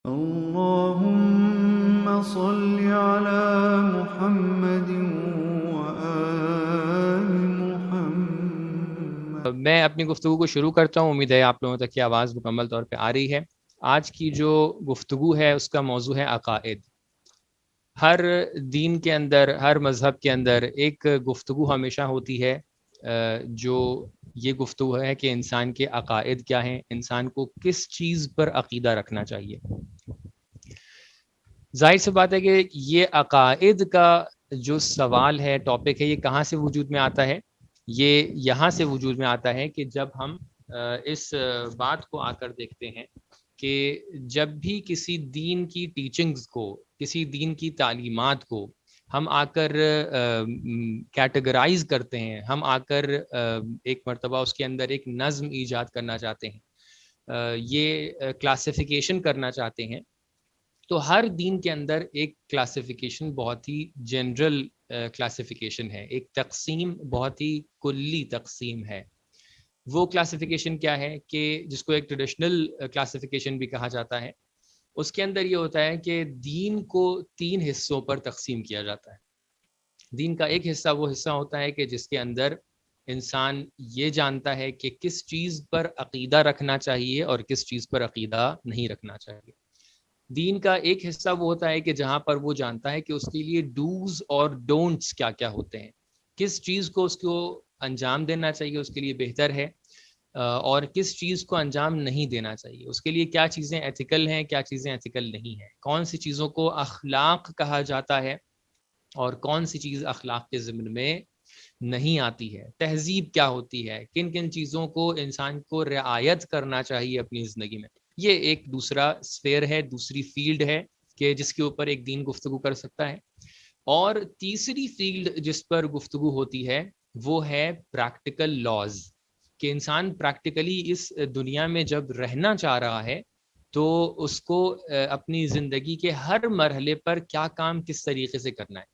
اللهم صل على محمد وآل محمد۔ میں اپنی گفتگو کو شروع کرتا ہوں. امید ہے آپ لوگوں تک یہ آواز مکمل طور پہ آ رہی ہے. آج کی جو گفتگو ہے اس کا موضوع ہے عقائد. ہر دین کے اندر، ہر مذہب کے اندر ایک گفتگو ہمیشہ ہوتی ہے جو یہ گفتگو ہے کہ انسان کے عقائد کیا ہیں، انسان کو کس چیز پر عقیدہ رکھنا چاہیے. ظاہر سی بات ہے کہ یہ عقائد کا جو سوال ہے، ٹاپک ہے، یہ کہاں سے وجود میں آتا ہے؟ یہ یہاں سے وجود میں آتا ہے کہ جب ہم اس بات کو آ کر دیکھتے ہیں کہ جب بھی کسی دین کی ٹیچنگز کو، کسی دین کی تعلیمات کو ہم آ کر کیٹیگرائز کرتے ہیں، ہم آ کر ایک مرتبہ اس کے اندر ایک نظم ایجاد کرنا چاہتے ہیں، یہ کلاسیفیکیشن کرنا چاہتے ہیں، تو ہر دین کے اندر ایک کلاسیفیکیشن بہت ہی جنرل کلاسیفیکیشن ہے، ایک تقسیم بہت ہی کلی تقسیم ہے. وہ کلاسیفیکیشن کیا ہے کہ جس کو ایک ٹریڈیشنل کلاسیفیکیشن بھی کہا جاتا ہے. اس کے اندر یہ ہوتا ہے کہ دین کو 3 حصوں پر تقسیم کیا جاتا ہے. دین کا ایک حصہ وہ حصہ ہوتا ہے کہ جس کے اندر انسان یہ جانتا ہے کہ کس چیز پر عقیدہ رکھنا چاہیے اور کس چیز پر عقیدہ نہیں رکھنا چاہیے. دین کا ایک حصہ وہ ہوتا ہے کہ جہاں پر وہ جانتا ہے کہ اس کے لیے ڈوز اور ڈونٹس کیا کیا ہوتے ہیں، کس چیز کو اس کو انجام دینا چاہیے اس کے لیے بہتر ہے، اور کس چیز کو انجام نہیں دینا چاہیے، اس کے لیے کیا چیزیں ایتھیکل ہیں، کیا چیزیں ایتھیکل نہیں ہیں، کون سی چیزوں کو اخلاق کہا جاتا ہے اور کون سی چیز اخلاق کے ضمن میں نہیں آتی ہے، تہذیب کیا ہوتی ہے، کن کن چیزوں کو انسان کو رعایت کرنا چاہیے اپنی زندگی میں. یہ ایک دوسرا سفیر ہے، دوسری فیلڈ ہے کہ جس کے اوپر ایک دین گفتگو کر سکتا ہے. اور تیسری فیلڈ جس پر گفتگو ہوتی ہے وہ ہے پریکٹیکل لاز، کہ انسان پریکٹیکلی اس دنیا میں جب رہنا چاہ رہا ہے تو اس کو اپنی زندگی کے ہر مرحلے پر کیا کام کس طریقے سے کرنا ہے.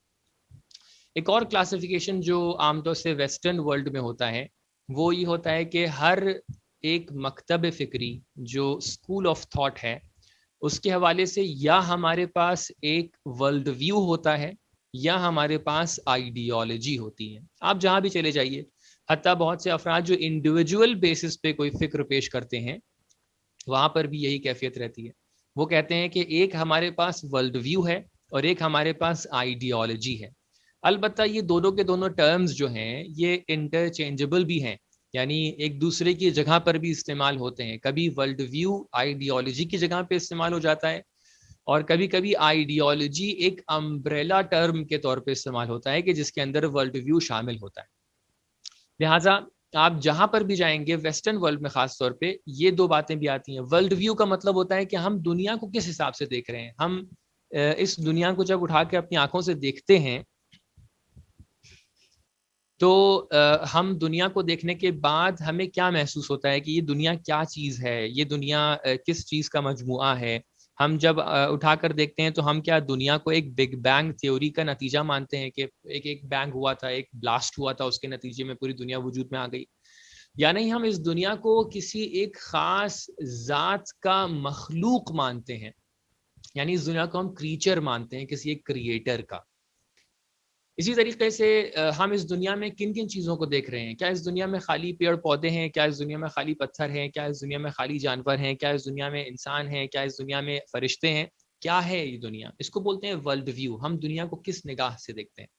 ایک اور کلاسیفیکیشن جو عام طور سے ویسٹرن ورلڈ میں ہوتا ہے وہ یہ ہوتا ہے کہ ہر ایک مکتب فکری جو اسکول آف تھاٹ ہے اس کے حوالے سے یا ہمارے پاس ایک ورلڈ ویو ہوتا ہے یا ہمارے پاس آئیڈیالوجی ہوتی ہے. آپ جہاں بھی چلے جائیے، حتیٰ بہت سے افراد جو انڈیویجول بیسس پہ کوئی فکر پیش کرتے ہیں وہاں پر بھی یہی کیفیت رہتی ہے. وہ کہتے ہیں کہ ایک ہمارے پاس ورلڈ ویو ہے اور ایک ہمارے پاس آئیڈیالوجی ہے. البتہ یہ دونوں کے دونوں ٹرمز جو ہیں یہ انٹرچینجبل بھی ہیں، یعنی ایک دوسرے کی جگہ پر بھی استعمال ہوتے ہیں. کبھی ورلڈ ویو آئیڈیالوجی کی جگہ پہ استعمال ہو جاتا ہے اور کبھی کبھی آئیڈیالوجی ایک امبریلا ٹرم کے طور پہ استعمال ہوتا ہے کہ جس کے اندر ورلڈ ویو شامل ہوتا ہے. لہٰذا آپ جہاں پر بھی جائیں گے ویسٹرن ورلڈ میں خاص طور پہ یہ دو باتیں بھی آتی ہیں. ورلڈ ویو کا مطلب ہوتا ہے کہ ہم دنیا کو کس حساب سے دیکھ رہے ہیں. ہم اس دنیا کو جب اٹھا کے اپنی آنکھوں سے دیکھتے ہیں تو ہم دنیا کو دیکھنے کے بعد ہمیں کیا محسوس ہوتا ہے کہ یہ دنیا کیا چیز ہے، یہ دنیا کس چیز کا مجموعہ ہے. ہم جب اٹھا کر دیکھتے ہیں تو ہم کیا دنیا کو ایک بگ بینگ تھیوری کا نتیجہ مانتے ہیں کہ ایک بینگ ہوا تھا، ایک بلاسٹ ہوا تھا، اس کے نتیجے میں پوری دنیا وجود میں آ گئی، یا نہیں ہم اس دنیا کو کسی ایک خاص ذات کا مخلوق مانتے ہیں، یعنی اس دنیا کو ہم کریچر مانتے ہیں کسی ایک کریٹر کا. اسی طریقے سے ہم اس دنیا میں کن کن چیزوں کو دیکھ رہے ہیں. کیا اس دنیا میں خالی پیڑ پودے ہیں، کیا اس دنیا میں خالی پتھر ہیں، کیا اس دنیا میں خالی جانور ہیں، کیا اس دنیا میں انسان ہیں، کیا اس دنیا میں فرشتے ہیں، کیا ہے یہ دنیا. اس کو بولتے ہیں ورلڈ ویو. ہم دنیا کو کس نگاہ سے دیکھتے ہیں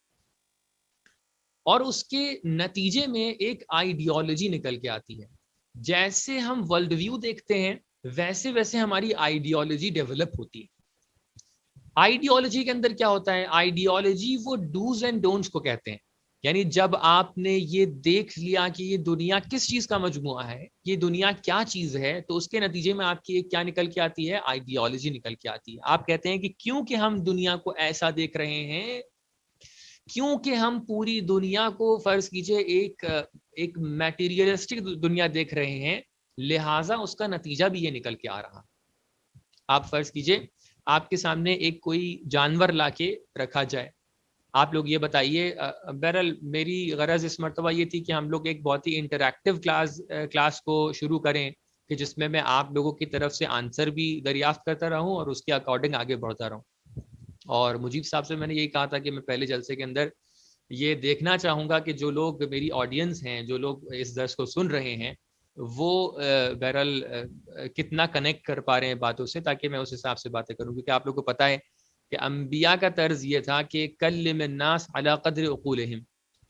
اور اس کے نتیجے میں ایک آئیڈیالوجی نکل کے آتی ہے. جیسے ہم ورلڈ ویو دیکھتے ہیں ویسے ویسے ہماری آئیڈیالوجی ڈیولپ ہوتی ہے. آئیڈیالوجی کے اندر کیا ہوتا ہے؟ آئیڈیالوجی وہ ڈوز اینڈ ڈونٹس کو کہتے ہیں. یعنی جب آپ نے یہ دیکھ لیا کہ یہ دنیا کس چیز کا مجموعہ ہے، یہ دنیا کیا چیز ہے، تو اس کے نتیجے میں آپ کی کیا نکل کے آتی ہے؟ آئیڈیالوجی نکل کے آتی ہے. آپ کہتے ہیں کہ کیونکہ ہم دنیا کو ایسا دیکھ رہے ہیں، کیونکہ ہم پوری دنیا کو فرض کیجئے ایک میٹیریلسٹک دنیا دیکھ رہے ہیں، لہٰذا اس کا نتیجہ بھی یہ نکل کے آ رہا. آپ فرض کیجئے آپ کے سامنے ایک کوئی جانور لا کے رکھا جائے، آپ لوگ یہ بتائیے. بہرحال میری غرض اس مرتبہ یہ تھی کہ ہم لوگ ایک بہت ہی انٹریکٹیو کلاس کو شروع کریں کہ جس میں میں آپ لوگوں کی طرف سے آنسر بھی دریافت کرتا رہوں اور اس کے اکارڈنگ آگے بڑھتا رہوں. اور مجیب صاحب سے میں نے یہی کہا تھا کہ میں پہلے جلسے کے اندر یہ دیکھنا چاہوں گا کہ جو لوگ میری آڈینس ہیں, جو لوگ اس درس کو سن رہے ہیں, وہ بہرحال کتنا کنیکٹ کر پا رہے ہیں باتوں سے, تاکہ میں اس حساب سے باتیں کروں. کیونکہ آپ لوگوں کو پتہ ہے کہ انبیاء کا طرز یہ تھا کہ کلم الناس علی قدر عقولہم,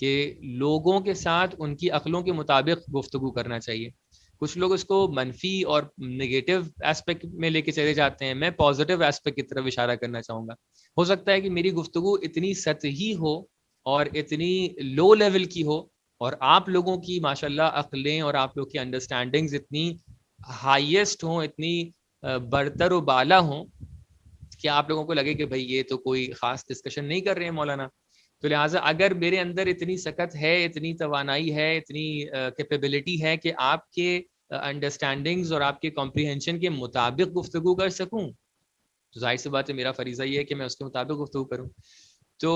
کہ لوگوں کے ساتھ ان کی عقلوں کے مطابق گفتگو کرنا چاہیے. کچھ لوگ اس کو منفی اور نگیٹو ایسپیکٹ میں لے کے چلے جاتے ہیں, میں پازیٹیو ایسپیکٹ کی طرف اشارہ کرنا چاہوں گا. ہو سکتا ہے کہ میری گفتگو اتنی سطحی ہو اور اتنی لو لیول کی ہو, اور آپ لوگوں کی ماشاءاللہ عقلیں اور آپ لوگ کی انڈرسٹینڈنگز اتنی ہائیسٹ ہوں, اتنی برتر و بالا ہوں کہ آپ لوگوں کو لگے کہ بھئی یہ تو کوئی خاص ڈسکشن نہیں کر رہے ہیں مولانا. تو لہٰذا اگر میرے اندر اتنی سکت ہے, اتنی توانائی ہے, اتنی کیپیبلٹی ہے کہ آپ کے انڈرسٹینڈنگز اور آپ کے کمپریہنشن کے مطابق گفتگو کر سکوں, تو ظاہر سی بات ہے میرا فریضہ یہ ہے کہ میں اس کے مطابق گفتگو کروں. تو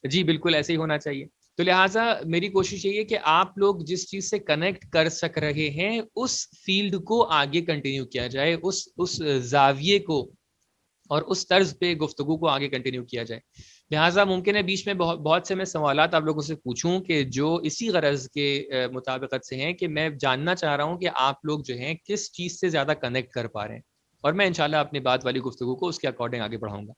جی بالکل ایسے ہی ہونا چاہیے. تو لہٰذا میری کوشش یہی ہے کہ آپ لوگ جس چیز سے کنیکٹ کر سک رہے ہیں اس فیلڈ کو آگے کنٹینیو کیا جائے, اس زاویے کو اور اس طرز پہ گفتگو کو آگے کنٹینیو کیا جائے. لہٰذا ممکن ہے بیچ میں بہت سے میں سوالات آپ لوگوں سے پوچھوں کہ جو اسی غرض کے مطابقت سے ہیں, کہ میں جاننا چاہ رہا ہوں کہ آپ لوگ جو ہیں کس چیز سے زیادہ کنیکٹ کر پا رہے ہیں, اور میں انشاءاللہ اپنی بات والی گفتگو کو اس کے اکارڈنگ آگے بڑھاؤں گا.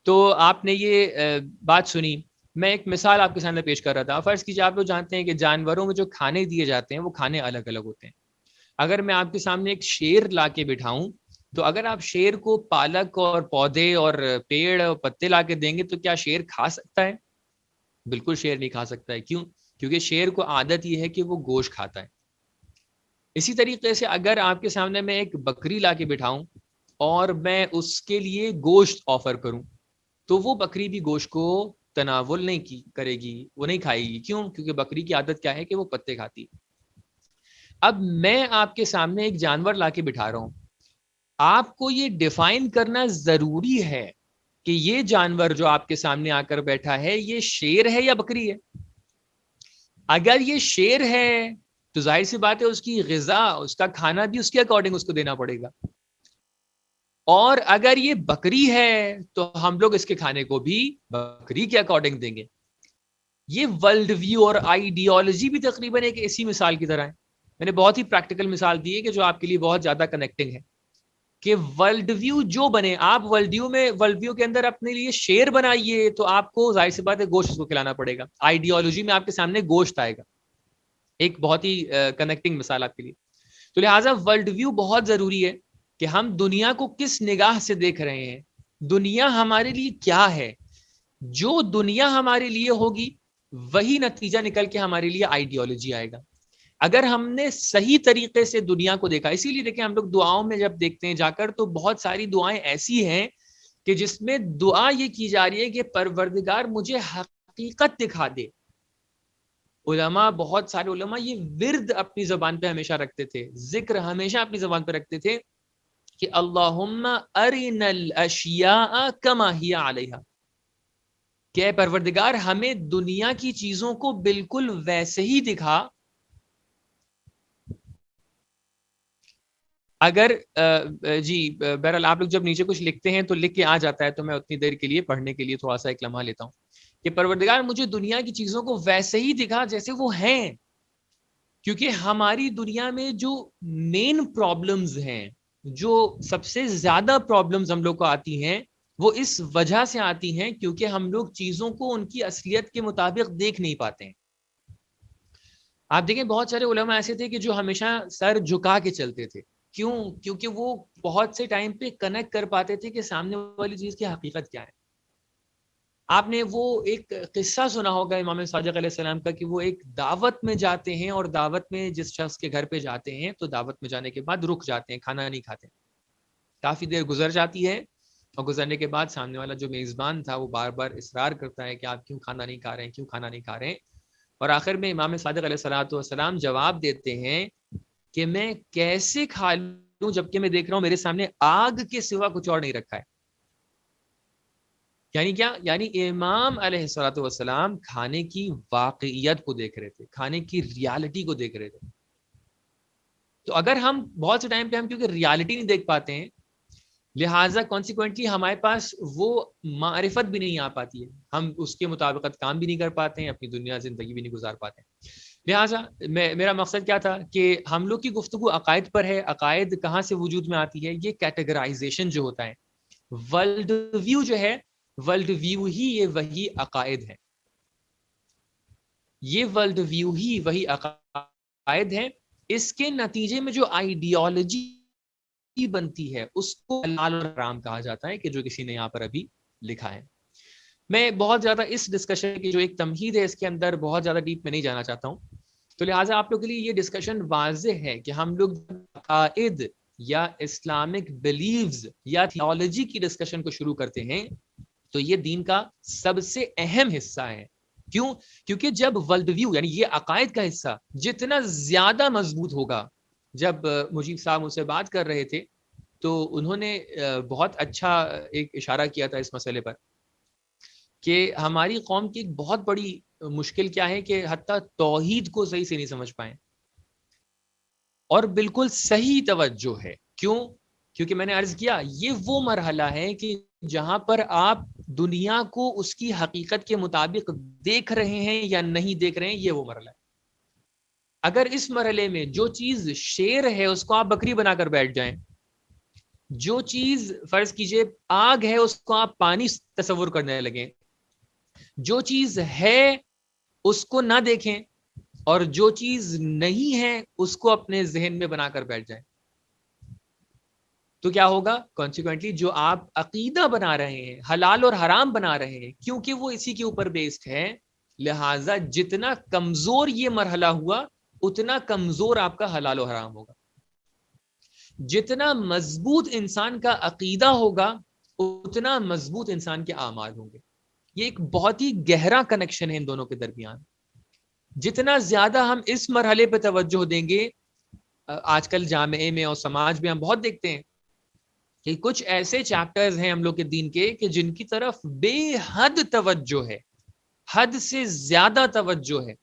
تو آپ نے یہ بات سنی, میں ایک مثال آپ کے سامنے پیش کر رہا تھا. فرض کیجیے آپ لوگ جانتے ہیں کہ جانوروں میں جو کھانے دیے جاتے ہیں وہ کھانے الگ الگ ہوتے ہیں. اگر میں آپ کے سامنے ایک شیر لا کے بٹھاؤں, تو اگر آپ شیر کو پالک اور پودے اور پیڑ اور پتے لا کے دیں گے تو کیا شیر کھا سکتا ہے؟ بالکل شیر نہیں کھا سکتا ہے. کیوں؟ کیونکہ شیر کو عادت یہ ہے کہ وہ گوشت کھاتا ہے. اسی طریقے سے اگر آپ کے سامنے میں ایک بکری لا کے بٹھاؤں اور میں اس کے لیے گوشت آفر کروں, تو وہ بکری بھی گوشت کو تناول نہیں کرے گی, وہ نہیں کھائے گی. کیوں؟ کیونکہ بکری کی عادت کیا ہے کہ وہ پتے کھاتی ہے. اب میں آپ کے سامنے ایک جانور لا کے بٹھا رہا ہوں, آپ کو یہ ڈیفائن کرنا ضروری ہے کہ یہ جانور جو آپ کے سامنے آ کر بیٹھا ہے یہ شیر ہے یا بکری ہے. اگر یہ شیر ہے تو ظاہر سی بات ہے اس کی غذا, اس کا کھانا بھی اس کے اکارڈنگ اس کو دینا پڑے گا. اور اگر یہ بکری ہے تو ہم لوگ اس کے کھانے کو بھی بکری کے اکارڈنگ دیں گے. یہ ورلڈ ویو اور آئیڈیالوجی بھی تقریباً ایک ایسی مثال کی طرح ہے. میں نے بہت ہی پریکٹیکل مثال دی ہے کہ جو آپ کے لیے بہت زیادہ کنیکٹنگ ہے, کہ ورلڈ ویو جو بنے, آپ ورلڈ ویو کے اندر اپنے لیے شیر بنائیے تو آپ کو ظاہر سی بات ہے گوشت اس کو کھلانا پڑے گا. آئیڈیالوجی میں آپ کے سامنے گوشت آئے گا. ایک بہت ہی کنیکٹنگ مثال آپ کے لیے. تو لہٰذا ورلڈ ویو بہت ضروری ہے کہ ہم دنیا کو کس نگاہ سے دیکھ رہے ہیں, دنیا ہمارے لیے کیا ہے. جو دنیا ہمارے لیے ہوگی وہی نتیجہ نکل کے ہمارے لیے آئیڈیالوجی آئے گا. اگر ہم نے صحیح طریقے سے دنیا کو دیکھا, اسی لیے دیکھیں ہم لوگ دعاؤں میں جب دیکھتے ہیں جا کر تو بہت ساری دعائیں ایسی ہیں کہ جس میں دعا یہ کی جا رہی ہے کہ پروردگار مجھے حقیقت دکھا دے. علماء, بہت سارے علماء یہ ورد اپنی زبان پہ ہمیشہ رکھتے تھے, ذکر ہمیشہ اپنی زبان پہ رکھتے تھے کہ اللہم ارنا الاشیاء کما ہی علیہا, کہ پروردگار ہمیں دنیا کی چیزوں کو بالکل ویسے ہی دکھا. اگر جی بہرحال آپ لوگ جب نیچے کچھ لکھتے ہیں تو لکھ کے آ جاتا ہے, تو میں اتنی دیر کے لیے پڑھنے کے لیے تھوڑا سا ایک لمحہ لیتا ہوں کہ پروردگار مجھے دنیا کی چیزوں کو ویسے ہی دکھا جیسے وہ ہیں. کیونکہ ہماری دنیا میں جو مین پرابلمز ہیں, جو سب سے زیادہ پرابلمز ہم لوگ کو آتی ہیں, وہ اس وجہ سے آتی ہیں کیونکہ ہم لوگ چیزوں کو ان کی اصلیت کے مطابق دیکھ نہیں پاتے ہیں. آپ دیکھیں بہت سارے علماء ایسے تھے کہ جو ہمیشہ سر جھکا کے چلتے تھے. کیوں؟ کیونکہ وہ بہت سے ٹائم پہ کنیکٹ کر پاتے تھے کہ سامنے والی چیز کی حقیقت کیا ہے. آپ نے وہ ایک قصہ سنا ہوگا امام صادق علیہ السلام کا, کہ وہ ایک دعوت میں جاتے ہیں اور دعوت میں جس شخص کے گھر پہ جاتے ہیں تو دعوت میں جانے کے بعد رک جاتے ہیں, کھانا نہیں کھاتے. کافی دیر گزر جاتی ہے اور گزرنے کے بعد سامنے والا جو میزبان تھا وہ بار بار اصرار کرتا ہے کہ آپ کیوں کھانا نہیں کھا رہے ہیں, کیوں کھانا نہیں کھا رہے ہیں. اور آخر میں امام صادق علیہ السلام جواب دیتے ہیں کہ میں کیسے کھا لوں جبکہ میں دیکھ رہا ہوں میرے سامنے آگ کے سوا کچھ اور نہیں رکھا ہے. یعنی کیا؟ یعنی امام علیہ الصلوۃ والسلام کھانے کی واقعیت کو دیکھ رہے تھے, کھانے کی ریالٹی کو دیکھ رہے تھے. تو اگر ہم بہت سے ٹائم پہ ہم کیونکہ ریالٹی نہیں دیکھ پاتے ہیں، لہٰذا کانسیکوینٹلی ہمارے پاس وہ معرفت بھی نہیں آ پاتی ہے، ہم اس کے مطابقت کام بھی نہیں کر پاتے ہیں، اپنی دنیا زندگی بھی نہیں گزار پاتے ہیں. لہٰذا میرا مقصد کیا تھا کہ ہم لوگ کی گفتگو عقائد پر ہے. عقائد کہاں سے وجود میں آتی ہے؟ یہ کیٹیگرائزیشن جو ہوتا ہے، ورلڈ ویو جو ہے، ورلڈ ویو ہی یہ وہی عقائد ہے. یہ ورلڈ ویو ہی وہی عقائد ہے. اس کے نتیجے میں جو آئیڈیالوجی بنتی ہے اس کو حلال اور حرام کہا جاتا ہے، کہ جو کسی نے یہاں پر ابھی لکھا ہے. میں بہت زیادہ اس ڈسکشن کی جو ایک تمہید ہے اس کے اندر بہت زیادہ ڈیپ میں نہیں جانا چاہتا ہوں. تو لہٰذا آپ لوگ کے لیے یہ ڈسکشن واضح ہے کہ ہم لوگ عقائد یا اسلامک بلیوز یا تھیولوجی کی ڈسکشن کو شروع کرتے ہیں تو یہ دین کا سب سے اہم حصہ ہے. کیوں؟ کیونکہ جب ورلڈ ویو یعنی یہ عقائد کا حصہ جتنا زیادہ مضبوط ہوگا، جب مجیب صاحب مجھ سے بات کر رہے تھے تو انہوں نے بہت اچھا ایک اشارہ کیا تھا اس مسئلے پر کہ ہماری قوم کی ایک بہت بڑی مشکل کیا ہے کہ حتیٰ توحید کو صحیح سے نہیں سمجھ پائیں. اور بالکل صحیح توجہ ہے. کیوں؟ کیونکہ میں نے عرض کیا یہ وہ مرحلہ ہے کہ جہاں پر آپ دنیا کو اس کی حقیقت کے مطابق دیکھ رہے ہیں یا نہیں دیکھ رہے ہیں، یہ وہ مرحلہ ہے. اگر اس مرحلے میں جو چیز شیر ہے اس کو آپ بکری بنا کر بیٹھ جائیں، جو چیز فرض کیجئے آگ ہے اس کو آپ پانی تصور کرنے لگیں، جو چیز ہے اس کو نہ دیکھیں، اور جو چیز نہیں ہے اس کو اپنے ذہن میں بنا کر بیٹھ جائیں، تو کیا ہوگا؟ کانسیکوینٹلی جو آپ عقیدہ بنا رہے ہیں، حلال اور حرام بنا رہے ہیں، کیونکہ وہ اسی کے اوپر بیسڈ ہے، لہٰذا جتنا کمزور یہ مرحلہ ہوا اتنا کمزور آپ کا حلال و حرام ہوگا. جتنا مضبوط انسان کا عقیدہ ہوگا اتنا مضبوط انسان کے اعمال ہوں گے. یہ ایک بہت ہی گہرا کنیکشن ہے ان دونوں کے درمیان. جتنا زیادہ ہم اس مرحلے پہ توجہ دیں گے، آج کل جامعے میں اور سماج میں ہم بہت دیکھتے ہیں کہ کچھ ایسے چیپٹرز ہیں ہم لوگ کے دین کے کہ جن کی طرف بے حد توجہ ہے، حد سے زیادہ توجہ ہے.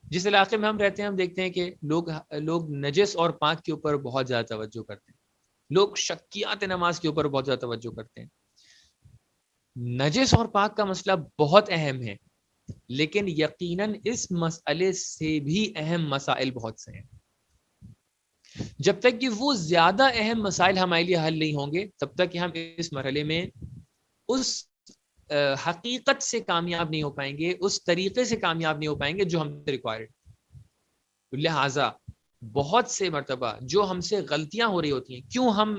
جس علاقے میں ہم رہتے ہیں ہم دیکھتے ہیں کہ لوگ نجس اور پاک کے اوپر بہت زیادہ توجہ کرتے ہیں، لوگ شکیات نماز کے اوپر بہت زیادہ توجہ کرتے ہیں. نجس اور پاک کا مسئلہ بہت اہم ہے، لیکن یقیناً اس مسئلے سے بھی اہم مسائل بہت سے ہیں. جب تک کہ وہ زیادہ اہم مسائل ہمارے لیے حل نہیں ہوں گے تب تک کہ ہم اس مرحلے میں اس حقیقت سے کامیاب نہیں ہو پائیں گے، اس طریقے سے کامیاب نہیں ہو پائیں گے جو ہم سے ریکوائرڈ. لہٰذا بہت سے مرتبہ جو ہم سے غلطیاں ہو رہی ہوتی ہیں، کیوں ہم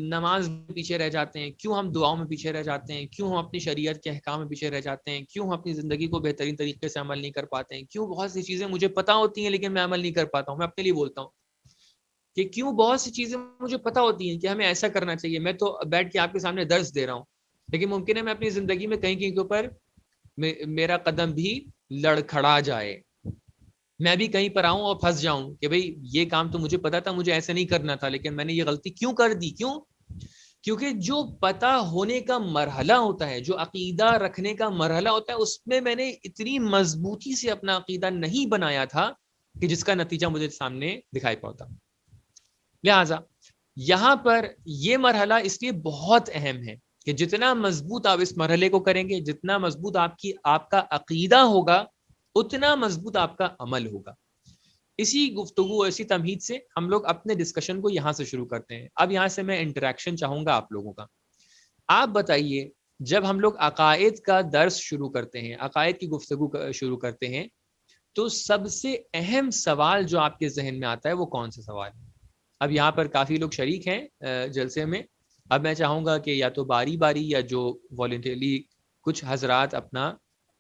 نماز میں پیچھے رہ جاتے ہیں، کیوں ہم دعاؤں میں پیچھے رہ جاتے ہیں، کیوں ہم اپنی شریعت کے احکام میں پیچھے رہ جاتے ہیں، کیوں ہم اپنی زندگی کو بہترین طریقے سے عمل نہیں کر پاتے ہیں، کیوں بہت سی چیزیں مجھے پتہ ہوتی ہیں لیکن میں عمل نہیں کر پاتا ہوں. میں اپنے لیے بولتا ہوں کہ کیوں بہت سی چیزیں مجھے پتہ ہوتی ہیں کہ ہمیں ایسا کرنا چاہیے، میں تو بیٹھ کے آپ کے سامنے درس دے رہا ہوں، لیکن ممکن ہے میں اپنی زندگی میں کہیں کہیں کے اوپر میرا قدم بھی لڑکھڑا جائے، میں بھی کہیں پر آؤں اور پھنس جاؤں کہ بھئی یہ کام تو مجھے پتا تھا مجھے ایسے نہیں کرنا تھا، لیکن میں نے یہ غلطی کیوں کر دی. کیوں؟ کیونکہ جو پتہ ہونے کا مرحلہ ہوتا ہے، جو عقیدہ رکھنے کا مرحلہ ہوتا ہے، اس میں نے اتنی مضبوطی سے اپنا عقیدہ نہیں بنایا تھا کہ جس کا نتیجہ مجھے سامنے دکھائی پڑتا. لہٰذا یہاں پر یہ مرحلہ اس لیے بہت اہم ہے کہ جتنا مضبوط آپ اس مرحلے کو کریں گے، جتنا مضبوط آپ کا عقیدہ ہوگا اتنا مضبوط آپ کا عمل ہوگا. اسی گفتگو اسی تمہید سے ہم لوگ اپنے ڈسکشن کو یہاں سے شروع کرتے ہیں. اب یہاں سے میں انٹریکشن چاہوں گا آپ لوگوں کا. آپ بتائیے، جب ہم لوگ عقائد کا درس شروع کرتے ہیں، عقائد کی گفتگو شروع کرتے ہیں، تو سب سے اہم سوال جو آپ کے ذہن میں آتا ہے وہ کون سا سوال ہے؟ اب یہاں پر کافی لوگ شریک ہیں جلسے میں. اب میں چاہوں گا کہ یا تو باری باری یا جو والنٹیرلی کچھ حضرات اپنا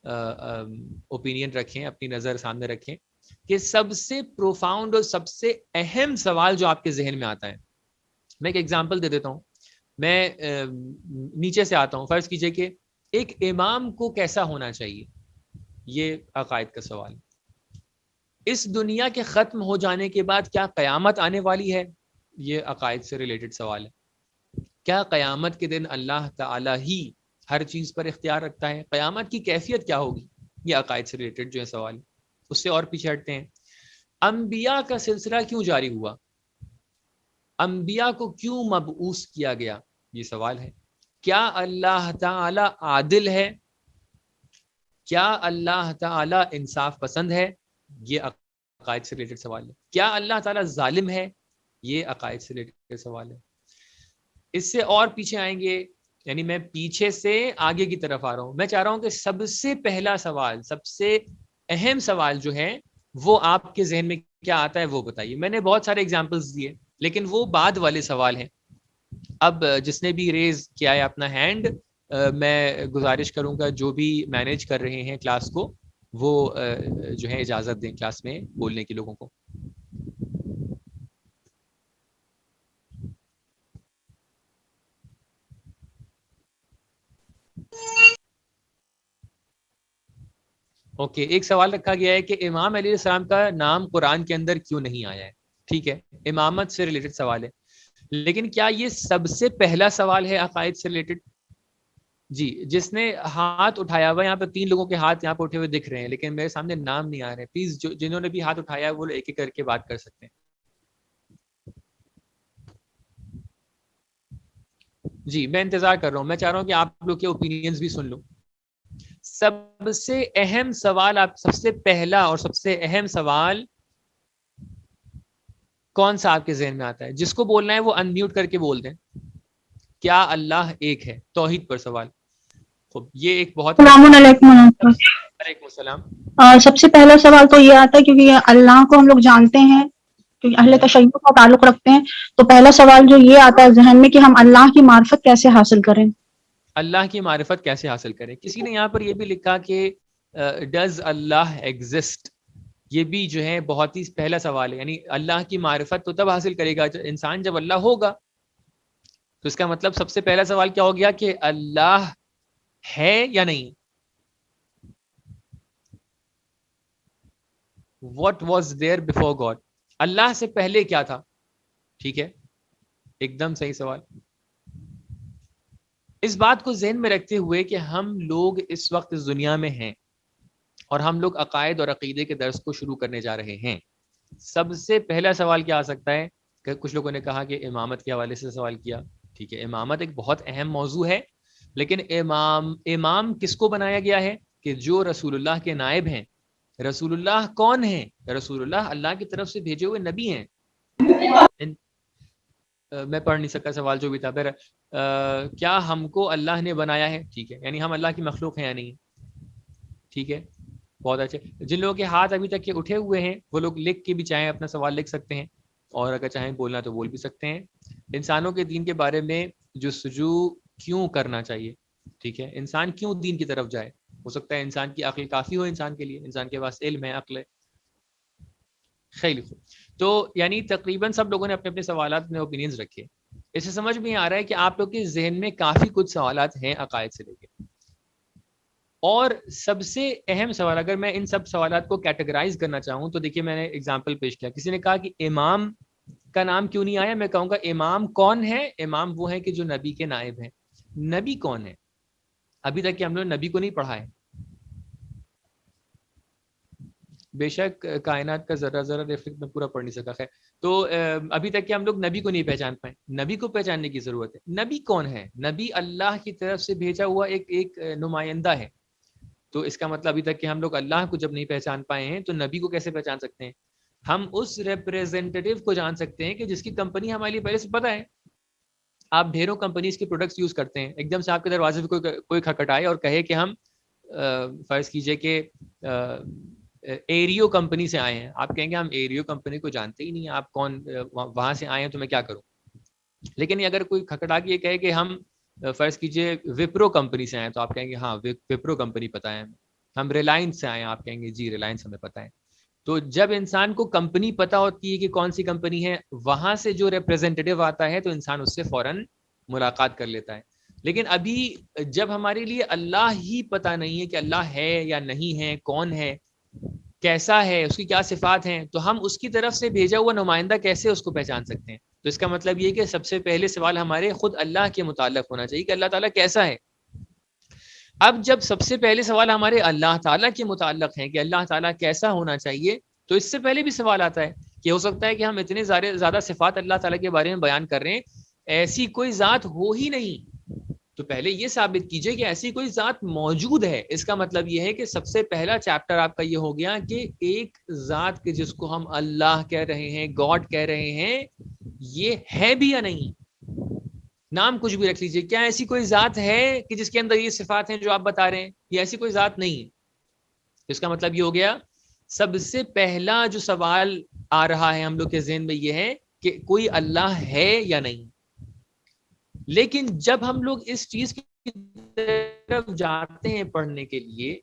اوپینین رکھیں، اپنی نظر سامنے رکھیں کہ سب سے پروفاؤنڈ اور سب سے اہم سوال جو آپ کے ذہن میں آتا ہے. میں ایک ایگزامپل دے دیتا ہوں. میں نیچے سے آتا ہوں. فرض کیجئے کہ ایک امام کو کیسا ہونا چاہیے، یہ عقائد کا سوال. اس دنیا کے ختم ہو جانے کے بعد کیا قیامت آنے والی ہے، یہ عقائد سے ریلیٹڈ سوال ہے. کیا قیامت کے دن اللہ تعالی ہی ہر چیز پر اختیار رکھتا ہے؟ قیامت کی کیفیت کیا ہوگی؟ یہ عقائد سے ریلیٹڈ جو ہے سوال. اس سے اور پیچھے ہٹتے ہیں. انبیاء کا سلسلہ کیوں جاری ہوا؟ انبیاء کو کیوں مبعوث کیا گیا؟ یہ سوال ہے. کیا اللہ تعالی عادل ہے؟ کیا اللہ تعالی انصاف پسند ہے؟ یہ عقائد سے ریلیٹڈ سوال ہے. کیا اللہ تعالی ظالم ہے؟ یہ عقائد سے ریلیٹڈ سوال ہے. اس سے اور پیچھے آئیں گے، یعنی میں پیچھے سے آگے کی طرف آ رہا ہوں. میں چاہ رہا ہوں کہ سب سے پہلا سوال، سب سے اہم سوال جو ہے وہ آپ کے ذہن میں کیا آتا ہے وہ بتائیے. میں نے بہت سارے ایگزامپلس دیے لیکن وہ بعد والے سوال ہیں. اب جس نے بھی ریز کیا ہے اپنا ہینڈ، میں گزارش کروں گا جو بھی مینیج کر رہے ہیں کلاس کو وہ جو ہے اجازت دیں کلاس میں بولنے کے لوگوں کو. اوکے، ایک سوال رکھا گیا ہے کہ امام علیہ السلام کا نام قرآن کے اندر کیوں نہیں آیا ہے. ٹھیک ہے، امامت سے ریلیٹڈ سوال ہے، لیکن کیا یہ سب سے پہلا سوال ہے عقائد سے ریلیٹڈ؟ جی، جس نے ہاتھ اٹھایا ہوا، یہاں پہ 3 لوگوں کے ہاتھ یہاں پہ اٹھے ہوئے دکھ رہے ہیں لیکن میرے سامنے نام نہیں آ رہے. پلیز جنہوں نے بھی ہاتھ اٹھایا ہے وہ ایک ایک کر کے بات کر سکتے ہیں. جی میں انتظار کر رہا ہوں، میں چاہ رہا ہوں کہ آپ لوگ کے اوپینینز بھی سن لوں. سب سے اہم سوال، آپ سب سے پہلا اور سب سے اہم سوال کون سا آپ کے ذہن میں آتا ہے؟ جس کو بولنا ہے وہ انمیوٹ کر کے بول دیں. کیا اللہ ایک ہے؟ توحید پر سوال. خب یہ ایک بہت السلام علیکم. وعلیکم السلام. سب سے پہلا سوال تو یہ آتا ہے کیونکہ اللہ کو ہم لوگ جانتے ہیں، کیونکہ اہل تشیع کا تعلق رکھتے ہیں، تو پہلا سوال جو یہ آتا ہے ذہن میں کہ ہم اللہ کی معرفت کیسے حاصل کریں. اللہ کی معرفت کیسے حاصل کریں. کسی نے یہاں پر یہ بھی لکھا کہ ڈز اللہ ایگزسٹ. یہ بھی جو ہے بہت ہی پہلا سوال ہے. یعنی اللہ کی معرفت تو تب حاصل کرے گا انسان جب اللہ ہوگا. تو اس کا مطلب سب سے پہلا سوال کیا ہو گیا کہ اللہ ہے یا نہیں. What was there before God؟ اللہ سے پہلے کیا تھا؟ ٹھیک ہے، ایک دم صحیح سوال. اس بات کو ذہن میں رکھتے ہوئے کہ ہم لوگ اس وقت اس دنیا میں ہیں اور ہم لوگ عقائد اور عقیدے کے درس کو شروع کرنے جا رہے ہیں، سب سے پہلا سوال کیا آ سکتا ہے؟ کہ کچھ لوگوں نے کہا کہ امامت کے حوالے سے سوال کیا. ٹھیک ہے، امامت ایک بہت اہم موضوع ہے، لیکن امام کس کو بنایا گیا ہے؟ کہ جو رسول اللہ کے نائب ہیں. رسول اللہ کون ہیں؟ رسول اللہ اللہ کی طرف سے بھیجے ہوئے نبی ہیں. میں پڑھ نہیں سکا سوال جو بھی تھا. پھر کیا ہم کو اللہ نے بنایا ہے؟ ٹھیک ہے، یعنی ہم اللہ کی مخلوق ہیں یا نہیں. ٹھیک ہے، بہت اچھے. جن لوگوں کے ہاتھ ابھی تک کے اٹھے ہوئے ہیں وہ لوگ لکھ کے بھی چاہیں اپنا سوال لکھ سکتے ہیں، اور اگر چاہیں بولنا تو بول بھی سکتے ہیں. انسانوں کے دین کے بارے میں جستجو کیوں کرنا چاہیے؟ ٹھیک ہے، انسان کیوں دین کی طرف جائے؟ ہو سکتا ہے انسان کی عقل کافی ہو انسان کے لیے، انسان کے پاس علم ہے، عقل ہے. خیلی خوب. تو یعنی تقریباً سب لوگوں نے اپنے اپنے سوالات میں اوپینینز رکھے. اس سے سمجھ میں آ رہا ہے کہ آپ لوگ کے ذہن میں کافی کچھ سوالات ہیں عقائد سے لے کے. اور سب سے اہم سوال، اگر میں ان سب سوالات کو کیٹیگرائز کرنا چاہوں تو دیکھیے میں نے اگزامپل پیش کیا. کسی نے کہا کہ امام کا نام کیوں نہیں آیا؟ میں کہوں گا امام کون ہے؟ امام وہ ہے کہ جو نبی کے نائب ہیں. نبی کون ہے؟ ابھی تک کہ ہم لوگ نبی کو نہیں پڑھا ہے. بے شک کائنات کا ذرہ ذرہ ریفلیکٹ میں پورا پڑھ نہیں سکا. خیر، تو ابھی تک کہ ہم لوگ نبی کو نہیں پہچان پائے. نبی کو پہچاننے کی ضرورت ہے. نبی کون ہے؟ نبی اللہ کی طرف سے بھیجا ہوا ایک نمائندہ ہے. تو اس کا مطلب ابھی تک کہ ہم لوگ اللہ کو جب نہیں پہچان پائے ہیں تو نبی کو کیسے پہچان سکتے ہیں؟ ہم اس ریپریزنٹیٹیو کو جان سکتے ہیں کہ جس کی کمپنی ہمارے لیے پہلے سے پتہ ہے. آپ ڈھیروں کمپنیز کے پروڈکٹس یوز کرتے ہیں، ایک دم سے آپ کے دروازے پہ کوئی کھٹکھٹائے اور کہے کہ ہم فرض کیجئے کہ ایریو کمپنی سے آئے ہیں. آپ کہیں گے ہم ایریو کمپنی کو جانتے ہی نہیں، آپ کون، وہاں سے آئے ہیں تو میں کیا کروں. لیکن اگر کوئی کھٹکھٹا کے یہ کہے کہ ہم فرض کیجئے وپرو کمپنی سے آئے ہیں تو آپ کہیں گے ہاں وپرو کمپنی پتہ ہے. ہم ریلائنس سے آئے ہیں، آپ کہیں گے جی ریلائنس ہمیں پتہ ہے. تو جب انسان کو کمپنی پتہ ہوتی ہے کہ کون سی کمپنی ہے، وہاں سے جو ریپریزنٹیٹیو آتا ہے تو انسان اس سے فوراً ملاقات کر لیتا ہے. لیکن ابھی جب ہمارے لیے اللہ ہی پتہ نہیں ہے کہ اللہ ہے یا نہیں ہے، کون ہے، کیسا ہے، اس کی کیا صفات ہیں، تو ہم اس کی طرف سے بھیجا ہوا نمائندہ کیسے اس کو پہچان سکتے ہیں؟ تو اس کا مطلب یہ کہ سب سے پہلے سوال ہمارے خود اللہ کے متعلق ہونا چاہیے کہ اللہ تعالیٰ کیسا ہے. اب جب سب سے پہلے سوال ہمارے اللہ تعالیٰ کے متعلق ہیں کہ اللہ تعالیٰ کیسا ہونا چاہیے، تو اس سے پہلے بھی سوال آتا ہے کہ ہو سکتا ہے کہ ہم اتنے زیادہ صفات اللہ تعالیٰ کے بارے میں بیان کر رہے ہیں, ایسی کوئی ذات ہو ہی نہیں. تو پہلے یہ ثابت کیجئے کہ ایسی کوئی ذات موجود ہے. اس کا مطلب یہ ہے کہ سب سے پہلا چیپٹر آپ کا یہ ہو گیا کہ ایک ذات کے جس کو ہم اللہ کہہ رہے ہیں, گاڈ کہہ رہے ہیں, یہ ہے بھی یا نہیں. نام کچھ بھی رکھ لیجئے, کیا ایسی کوئی ذات ہے کہ جس کے اندر یہ صفات ہیں جو آپ بتا رہے ہیں؟ یہ ایسی کوئی ذات نہیں ہے. اس کا مطلب یہ ہو گیا سب سے پہلا جو سوال آ رہا ہے ہم لوگ کے ذہن میں یہ ہے کہ کوئی اللہ ہے یا نہیں. لیکن جب ہم لوگ اس چیز کی طرف جاتے ہیں پڑھنے کے لیے,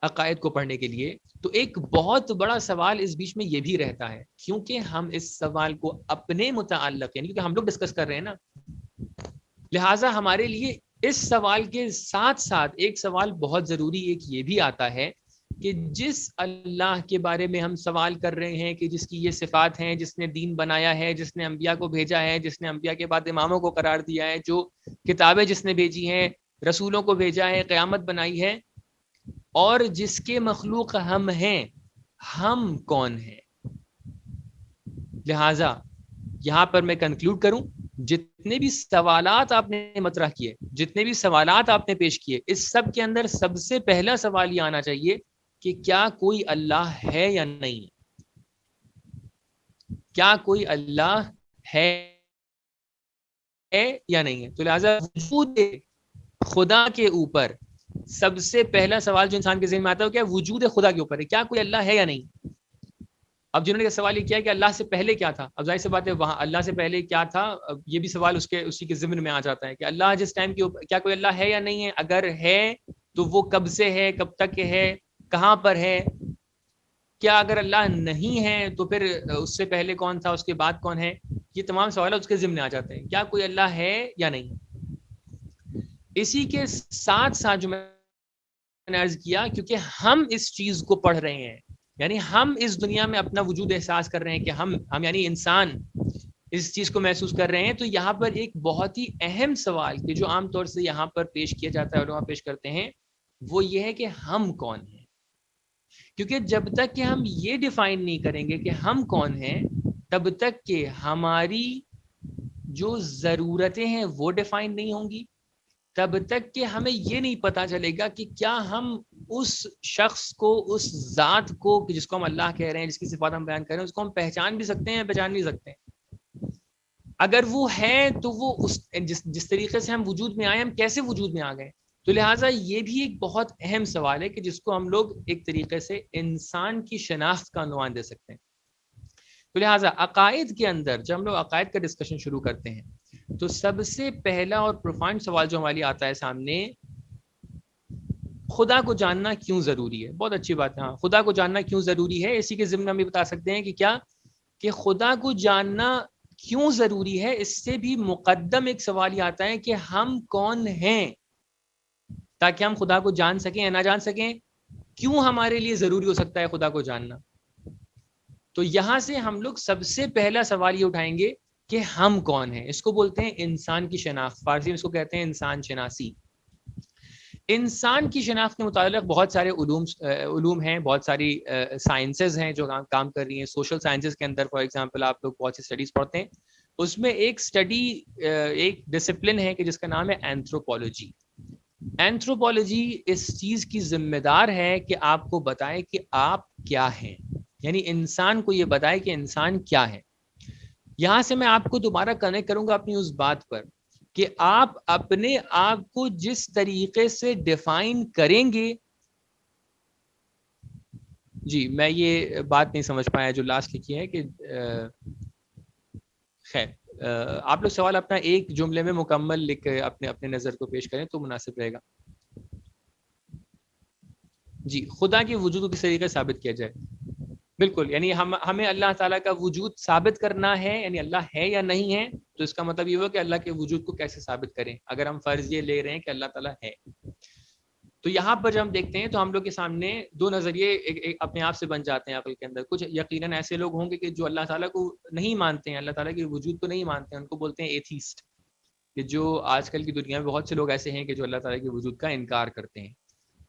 عقائد کو پڑھنے کے لیے, تو ایک بہت بڑا سوال اس بیچ میں یہ بھی رہتا ہے, کیونکہ ہم اس سوال کو اپنے متعلق, یعنی کیونکہ ہم لوگ ڈسکس کر رہے ہیں نا, لہٰذا ہمارے لیے اس سوال کے ساتھ ساتھ ایک سوال بہت ضروری ایک یہ بھی آتا ہے کہ جس اللہ کے بارے میں ہم سوال کر رہے ہیں کہ جس کی یہ صفات ہیں, جس نے دین بنایا ہے, جس نے انبیاء کو بھیجا ہے, جس نے انبیاء کے بعد اماموں کو قرار دیا ہے, جو کتابیں جس نے بھیجی ہیں, رسولوں کو بھیجا ہے, قیامت بنائی ہے, اور جس کے مخلوق ہم ہیں, ہم کون ہیں. لہٰذا یہاں پر میں کنکلوڈ کروں, جتنے بھی سوالات آپ نے مطرح کیے, جتنے بھی سوالات آپ نے پیش کیے, اس سب کے اندر سب سے پہلا سوال یہ آنا چاہیے کہ کیا کوئی اللہ ہے یا نہیں. کیا کوئی اللہ ہے یا نہیں ہے. تو لہٰذا وجود خدا کے اوپر سب سے پہلا سوال جو انسان کے ذہن میں آتا ہے وہ کیا, وجود خدا کے اوپر ہے, کیا کوئی اللہ ہے یا نہیں. اب جنہوں نے سوال یہ کیا کہ اللہ سے پہلے کیا تھا, اب ظاہر سی بات ہے وہاں اللہ سے پہلے کیا تھا, یہ بھی سوال اسی کے ضمن میں آ جاتا ہے کہ اللہ جس ٹائم کے اوپر, کیا کوئی اللہ ہے یا نہیں ہے, اگر ہے تو وہ کب سے ہے, کب تک ہے, کہاں پر ہے. کیا اگر اللہ نہیں ہے تو پھر اس سے پہلے کون تھا, اس کے بعد کون ہے. یہ تمام سوالات اس کے ضمن میں آ جاتے ہیں, کیا کوئی اللہ ہے یا نہیں. اسی کے ساتھ ساتھ جو میں نے عرض کیا, کیونکہ ہم اس چیز کو پڑھ رہے ہیں, یعنی ہم اس دنیا میں اپنا وجود احساس کر رہے ہیں کہ ہم یعنی انسان اس چیز کو محسوس کر رہے ہیں, تو یہاں پر ایک بہت ہی اہم سوال کہ جو عام طور سے یہاں پر پیش کیا جاتا ہے, علماء پیش کرتے ہیں, وہ یہ ہے کہ ہم کون ہیں. کیونکہ جب تک کہ ہم یہ ڈیفائن نہیں کریں گے کہ ہم کون ہیں, تب تک کہ ہماری جو ضرورتیں ہیں وہ ڈیفائن نہیں ہوں گی, تب تک کہ ہمیں یہ نہیں پتا چلے گا کہ کیا ہم اس شخص کو, اس ذات کو جس کو ہم اللہ کہہ رہے ہیں, جس کی صفات ہم بیان کر رہے ہیں, اس کو ہم پہچان بھی سکتے ہیں, پہچان نہیں سکتے ہیں. اگر وہ ہے تو وہ جس طریقے سے ہم وجود میں آئے, ہم کیسے وجود میں آ گئے. تو لہٰذا یہ بھی ایک بہت اہم سوال ہے کہ جس کو ہم لوگ ایک طریقے سے انسان کی شناخت کا عنوان دے سکتے ہیں. تو لہٰذا عقائد کے اندر جب ہم لوگ عقائد کا ڈسکشن شروع کرتے ہیں, تو سب سے پہلا اور پروفانڈ سوال جو ہمارے آتا ہے سامنے, خدا کو جاننا کیوں ضروری ہے. بہت اچھی بات ہے, ہاں خدا کو جاننا کیوں ضروری ہے. اسی کے ضمن میں ہم یہ بتا سکتے ہیں کہ کیا کہ خدا کو جاننا کیوں ضروری ہے, اس سے بھی مقدم ایک سوال یہ آتا ہے کہ ہم کون ہیں, تاکہ ہم خدا کو جان سکیں یا نہ جان سکیں. کیوں ہمارے لیے ضروری ہو سکتا ہے خدا کو جاننا. تو یہاں سے ہم لوگ سب سے پہلا سوال یہ اٹھائیں گے کہ ہم کون ہیں. اس کو بولتے ہیں انسان کی شناخت, فارسی میں اس کو کہتے ہیں انسان شناسی. انسان کی شناخت کے متعلق بہت سارے علوم ہیں, بہت ساری سائنسز ہیں جو کام کر رہی ہیں. سوشل سائنسز کے اندر فار ایگزامپل آپ لوگ بہت سی اسٹڈیز پڑھتے ہیں, اس میں ایک اسٹڈی, ایک ڈسپلن ہے کہ جس کا نام ہے اینتھروپولوجی. اینتھروپولوجی اس چیز کی ذمہ دار ہے کہ آپ کو بتائے کہ آپ کیا ہیں, یعنی انسان کو یہ بتائے کہ انسان کیا ہے. یہاں سے میں آپ کو دوبارہ کنیکٹ کروں گا اپنی اس بات پر کہ آپ اپنے آپ کو جس طریقے سے ڈیفائن کریں گے. جی میں یہ بات نہیں سمجھ پایا جو لاسٹ لکھی ہے کہ خیر آپ لوگ سوال اپنا ایک جملے میں مکمل لکھ کے اپنے نظر کو پیش کریں تو مناسب رہے گا. جی خدا کے وجود کو کس طریقے سے ثابت کیا جائے. بالکل, یعنی ہمیں اللہ تعالیٰ کا وجود ثابت کرنا ہے, یعنی اللہ ہے یا نہیں ہے. تو اس کا مطلب یہ ہو کہ اللہ کے وجود کو کیسے ثابت کریں, اگر ہم فرض یہ لے رہے ہیں کہ اللہ تعالیٰ ہے. تو یہاں پر جب ہم دیکھتے ہیں تو ہم لوگ کے سامنے دو نظریے اپنے آپ سے بن جاتے ہیں عقل کے اندر. کچھ یقیناً ایسے لوگ ہوں گے کہ جو اللہ تعالیٰ کو نہیں مانتے ہیں, اللہ تعالیٰ کے وجود کو نہیں مانتے ہیں, ان کو بولتے ہیں ایتھیسٹ. کہ جو آج کل کی دنیا میں بہت سے لوگ ایسے ہیں کہ جو اللہ تعالیٰ کے وجود کا انکار کرتے ہیں.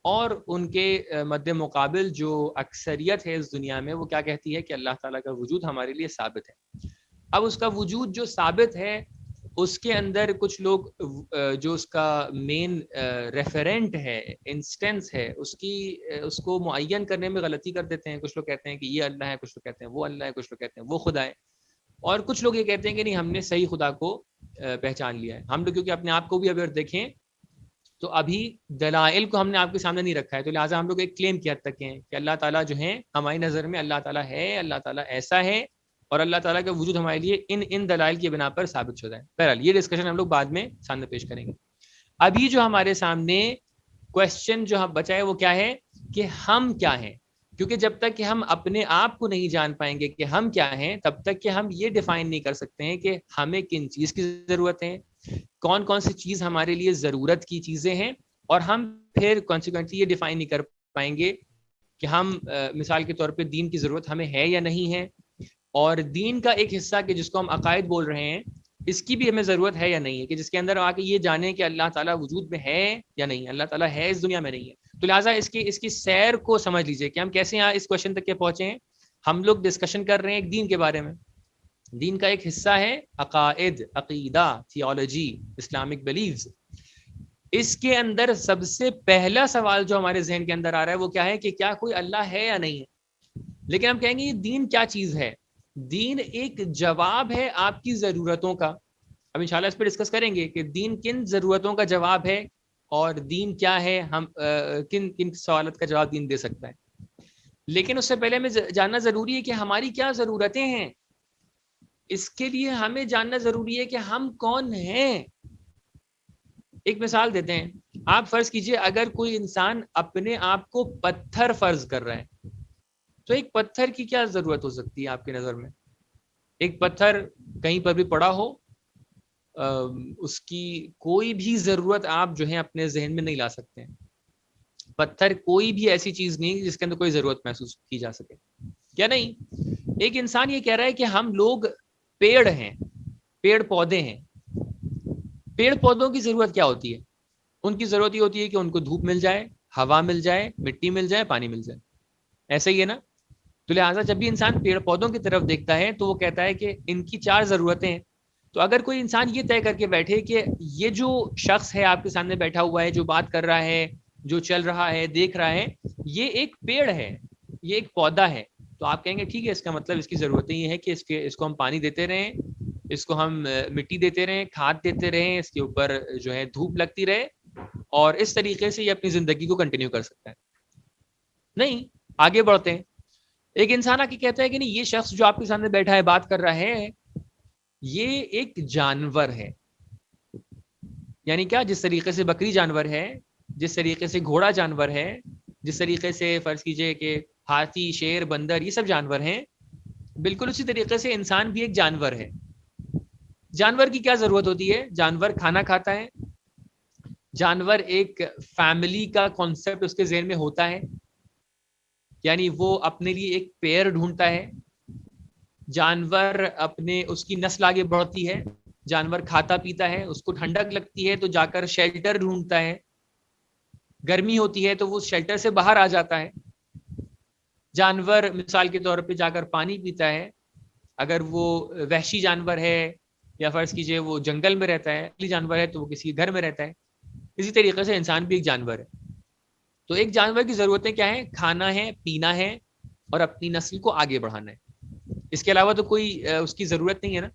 اور ان کے مد مقابل جو اکثریت ہے اس دنیا میں وہ کیا کہتی ہے کہ اللہ تعالیٰ کا وجود ہمارے لیے ثابت ہے. اب اس کا وجود جو ثابت ہے اس کے اندر کچھ لوگ جو اس کا مین ریفرنٹ ہے، انسٹنس ہے، اس کو معین کرنے میں غلطی کر دیتے ہیں. کچھ لوگ کہتے ہیں کہ یہ اللہ ہے، کچھ لوگ کہتے ہیں وہ اللہ ہے، کچھ لوگ کہتے ہیں وہ خدا ہے، اور کچھ لوگ یہ کہتے ہیں کہ نہیں ہم نے صحیح خدا کو پہچان لیا ہے. ہم لوگ کیونکہ اپنے آپ کو بھی اگر دیکھیں تو ابھی دلائل کو ہم نے آپ کے سامنے نہیں رکھا ہے، تو لہٰذا ہم لوگ ایک کلیم کی حد تک ہیں کہ اللہ تعالیٰ جو ہیں ہماری نظر میں اللہ تعالیٰ ہے، اللہ تعالیٰ ایسا ہے، اور اللہ تعالیٰ کا وجود ہمارے لیے ان دلائل کی بنا پر ثابت شدہ ہے. بہرحال یہ ڈسکشن ہم لوگ بعد میں سامنے پیش کریں گے. ابھی جو ہمارے سامنے کوشچن جو بچا ہے وہ کیا ہے کہ ہم کیا ہیں، کیونکہ جب تک کہ ہم اپنے آپ کو نہیں جان پائیں گے کہ ہم کیا ہیں تب تک کہ ہم یہ ڈیفائن نہیں کر سکتے ہیں کہ ہمیں کن چیز کی ضرورت ہے، کون کون سی چیز ہمارے لیے ضرورت کی چیزیں ہیں، اور ہم پھر کانسیکوینٹلی یہ ڈیفائن نہیں کر پائیں گے کہ ہم مثال کے طور پہ دین کی ضرورت ہمیں ہے یا نہیں ہے، اور دین کا ایک حصہ کہ جس کو ہم عقائد بول رہے ہیں اس کی بھی ہمیں ضرورت ہے یا نہیں ہے، کہ جس کے اندر آ کے یہ جانیں کہ اللہ تعالیٰ وجود میں ہے یا نہیں ہے، اللہ تعالیٰ ہے اس دنیا میں نہیں ہے. تو لہٰذا اس کی سیر کو سمجھ لیجئے کہ ہم کیسے یہاں اس کوشچن تک کے پہنچے ہیں. ہم لوگ ڈسکشن کر رہے ہیں ایک دین کے بارے میں. دین کا ایک حصہ ہے عقائد، عقیدہ، تھیولوجی، اسلامک بلیفز. اس کے اندر سب سے پہلا سوال جو ہمارے ذہن کے اندر آ رہا ہے وہ کیا ہے کہ کیا کوئی اللہ ہے یا نہیں ہے. لیکن ہم کہیں گے یہ دین کیا چیز ہے. دین ایک جواب ہے آپ کی ضرورتوں کا. اب انشاءاللہ اس پہ ڈسکس کریں گے کہ دین کن ضرورتوں کا جواب ہے اور دین کیا ہے، ہم کن سوالات کا جواب دین دے سکتا ہے. لیکن اس سے پہلے ہمیں جاننا ضروری ہے کہ ہماری کیا ضرورتیں ہیں. اس کے لیے ہمیں جاننا ضروری ہے کہ ہم کون ہیں. ایک مثال دیتے ہیں. آپ فرض کیجئے اگر کوئی انسان اپنے آپ کو پتھر فرض کر رہا ہے تو ایک پتھر کی کیا ضرورت ہو سکتی ہے آپ کی نظر میں. ایک پتھر کہیں پر بھی پڑا ہو، اس کی کوئی بھی ضرورت آپ جو ہے اپنے ذہن میں نہیں لا سکتے ہیں. پتھر کوئی بھی ایسی چیز نہیں جس کے اندر کوئی ضرورت محسوس کی جا سکے، کیا نہیں. ایک انسان یہ کہہ رہا ہے کہ ہم لوگ پیڑ ہیں، پیڑ پودے ہیں. پیڑ پودوں کی ضرورت کیا ہوتی ہے؟ ان کی ضرورت یہ ہوتی ہے کہ ان کو دھوپ مل جائے، ہوا مل جائے، مٹی مل جائے، پانی مل جائے. ایسا ہی ہے نا. تو لہٰذا جب بھی انسان پیڑ پودوں کی طرف دیکھتا ہے تو وہ کہتا ہے کہ ان کی 4 ضرورتیں ہیں. تو اگر کوئی انسان یہ طے کر کے بیٹھے کہ یہ جو شخص ہے آپ کے سامنے بیٹھا ہوا ہے، جو بات کر رہا ہے، جو چل رہا ہے، دیکھ رہا ہے، یہ ایک پیڑ ہے، یہ ایک پودا ہے، تو آپ کہیں گے ٹھیک ہے، اس کا مطلب اس کی ضرورتیں یہ ہے کہ اس کو ہم پانی دیتے رہیں، اس کو ہم مٹی دیتے رہیں، کھاد دیتے رہیں، اس کے اوپر جو ہے دھوپ لگتی رہے، اور اس طریقے سے یہ اپنی زندگی کو کنٹینیو کر سکتا ہے. نہیں، آگے بڑھتے ہیں. ایک انسان آ کے کہتا ہے کہ نہیں، یہ شخص جو آپ کے سامنے بیٹھا ہے، بات کر رہا ہے، یہ ایک جانور ہے. یعنی کیا؟ جس طریقے سے بکری جانور ہے، جس طریقے سے گھوڑا جانور ہے، جس طریقے سے فرض کیجئے کہ ہاتھی، شیر، بندر یہ سب جانور ہیں، بالکل اسی طریقے سے انسان بھی ایک جانور ہے. جانور کی کیا ضرورت ہوتی ہے؟ جانور کھانا کھاتا ہے. جانور ایک فیملی کا کانسیپٹ اس کے ذہن میں ہوتا ہے، یعنی وہ اپنے لیے ایک پیئر ڈھونڈتا ہے. جانور اس کی نسل آگے بڑھتی ہے. جانور کھاتا پیتا ہے، اس کو ٹھنڈک لگتی ہے تو جا کر شیلٹر ڈھونڈتا ہے. گرمی ہوتی ہے تو وہ شیلٹر سے باہر آ جاتا ہے. جانور مثال کے طور پہ جا کر پانی پیتا ہے. اگر وہ وحشی جانور ہے یا فرض کیجئے وہ جنگل میں رہتا ہے، اصلی جانور ہے تو وہ کسی گھر میں رہتا ہے. اسی طریقے سے انسان بھی ایک جانور ہے. تو ایک جانور کی ضرورتیں کیا ہیں؟ کھانا ہے، پینا ہے، اور اپنی نسل کو آگے بڑھانا ہے. اس کے علاوہ تو کوئی اس کی ضرورت نہیں ہے نا.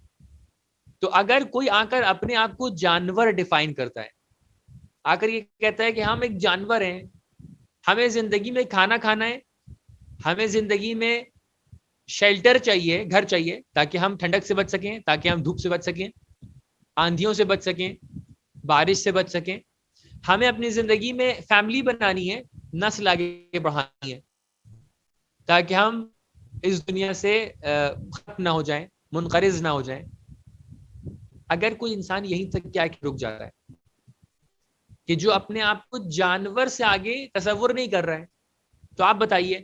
تو اگر کوئی آ کر اپنے آپ کو جانور ڈیفائن کرتا ہے، آ کر یہ کہتا ہے کہ ہم ایک جانور ہیں، ہمیں زندگی میں کھانا کھانا ہے، ہمیں زندگی میں شیلٹر چاہیے، گھر چاہیے تاکہ ہم ٹھنڈک سے بچ سکیں، تاکہ ہم دھوپ سے بچ سکیں، آندھیوں سے بچ سکیں، بارش سے بچ سکیں. ہمیں اپنی زندگی میں فیملی بنانی ہے، نسل آگے بڑھانی ہے، تاکہ ہم اس دنیا سے ختم نہ ہو جائیں، منقرض نہ ہو جائیں. اگر کوئی انسان یہیں تک کیا رک جاتا ہے کہ جو اپنے آپ کو جانور سے آگے تصور نہیں کر رہا ہے، تو آپ بتائیے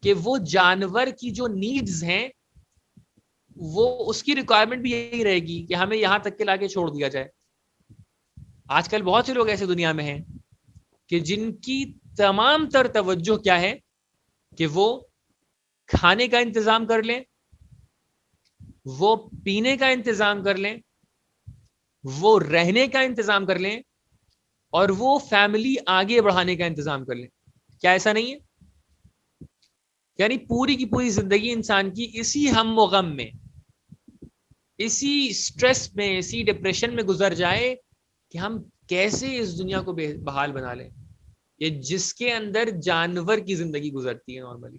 کہ وہ جانور کی جو نیڈز ہیں وہ اس کی ریکوائرمنٹ بھی یہی رہے گی کہ ہمیں یہاں تک کے لا کے چھوڑ دیا جائے. آج کل بہت سے لوگ ایسے دنیا میں ہیں کہ جن کی تمام تر توجہ کیا ہے کہ وہ کھانے کا انتظام کر لیں, وہ پینے کا انتظام کر لیں, وہ رہنے کا انتظام کر لیں, اور وہ فیملی آگے بڑھانے کا انتظام کر لیں. کیا ایسا نہیں ہے؟ یعنی پوری کی پوری زندگی انسان کی اسی ہم و غم میں, اسی سٹریس میں, اسی ڈپریشن میں گزر جائے کہ ہم کیسے اس دنیا کو بحال بنا لیں. یہ جس کے اندر جانور کی زندگی گزرتی ہے نارملی.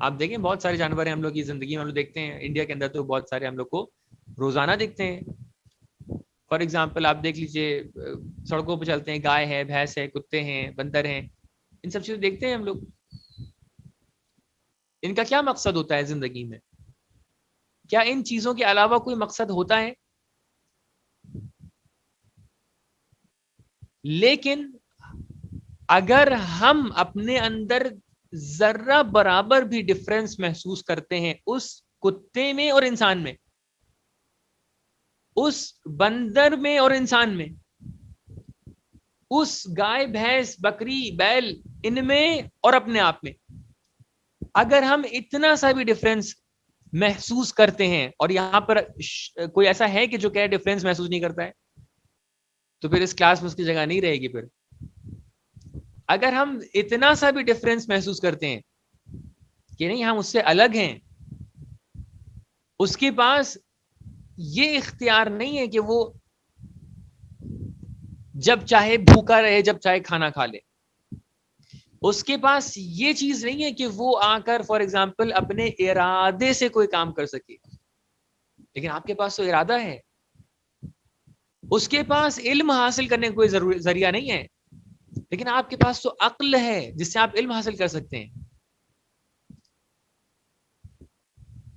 آپ دیکھیں بہت سارے جانور ہیں ہم لوگ کی زندگی میں, ہم لوگ دیکھتے ہیں انڈیا کے اندر تو بہت سارے ہم لوگ کو روزانہ دیکھتے ہیں. فار ایگزامپل آپ دیکھ لیجئے, سڑکوں پہ چلتے ہیں, گائے ہے, بھینس ہے, کتے ہیں, بندر ہیں, ان سب چیزیں دیکھتے ہیں ہم لوگ. ان کا کیا مقصد ہوتا ہے زندگی میں؟ کیا ان چیزوں کے علاوہ کوئی مقصد ہوتا ہے؟ لیکن اگر ہم اپنے اندر ذرہ برابر بھی ڈفرنس محسوس کرتے ہیں اس کتے میں اور انسان میں, اس بندر میں اور انسان میں, اس گائے بھینس بکری بیل ان میں اور اپنے آپ میں, اگر ہم اتنا سا بھی ڈفرنس محسوس کرتے ہیں, اور یہاں پر کوئی ایسا ہے کہ جو کہ ڈفرنس محسوس نہیں کرتا ہے, تو پھر اس کلاس میں اس کی جگہ نہیں رہے گی. پھر اگر ہم اتنا سا بھی ڈفرنس محسوس کرتے ہیں کہ نہیں ہم اس سے الگ ہیں, اس کے پاس یہ اختیار نہیں ہے کہ وہ جب چاہے بھوکا رہے, جب چاہے کھانا کھا لے. اس کے پاس یہ چیز نہیں ہے کہ وہ آ کر فار ایگزامپل اپنے ارادے سے کوئی کام کر سکے. لیکن آپ کے پاس تو ارادہ ہے. اس کے پاس علم حاصل کرنے کا کوئی ذریعہ نہیں ہے, لیکن آپ کے پاس تو عقل ہے جس سے آپ علم حاصل کر سکتے ہیں.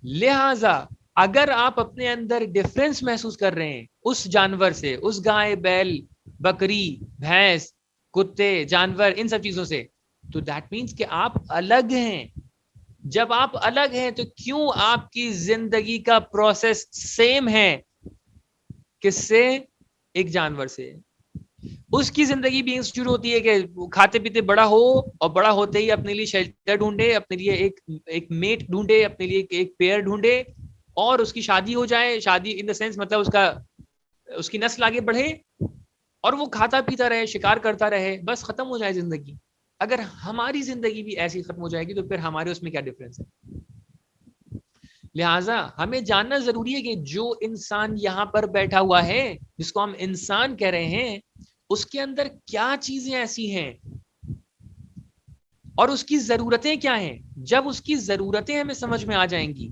لہذا اگر آپ اپنے اندر ڈفرنس محسوس کر رہے ہیں اس جانور سے, اس گائے بیل بکری بھینس کتے جانور ان سب چیزوں سے, تو دیٹ مینس کہ آپ الگ ہیں. جب آپ الگ ہیں تو کیوں آپ کی زندگی کا پروسیس سیم ہے کس سے؟ ایک جانور سے. اس کی زندگی بھی شروع ہوتی ہے کہ کھاتے پیتے بڑا ہو, اور بڑا ہوتے ہی اپنے لیے شیلٹر ڈھونڈے, اپنے لیے ایک میٹ ڈھونڈے, اپنے لیے ایک پیئر ڈھونڈے, اور اس کی شادی ہو جائے. شادی ان دا سینس مطلب اس کی نسل آگے بڑھے, اور وہ کھاتا پیتا رہے, شکار کرتا رہے, بس ختم ہو جائے زندگی. اگر ہماری زندگی بھی ایسی ختم ہو جائے گی تو پھر ہمارے اس میں کیا ڈفرنس ہے؟ لہٰذا ہمیں جاننا ضروری ہے کہ جو انسان یہاں پر بیٹھا ہوا ہے, جس کو ہم انسان کہہ رہے ہیں, اس کے اندر کیا چیزیں ایسی ہیں اور اس کی ضرورتیں کیا ہیں. جب اس کی ضرورتیں ہمیں سمجھ میں آ جائیں گی,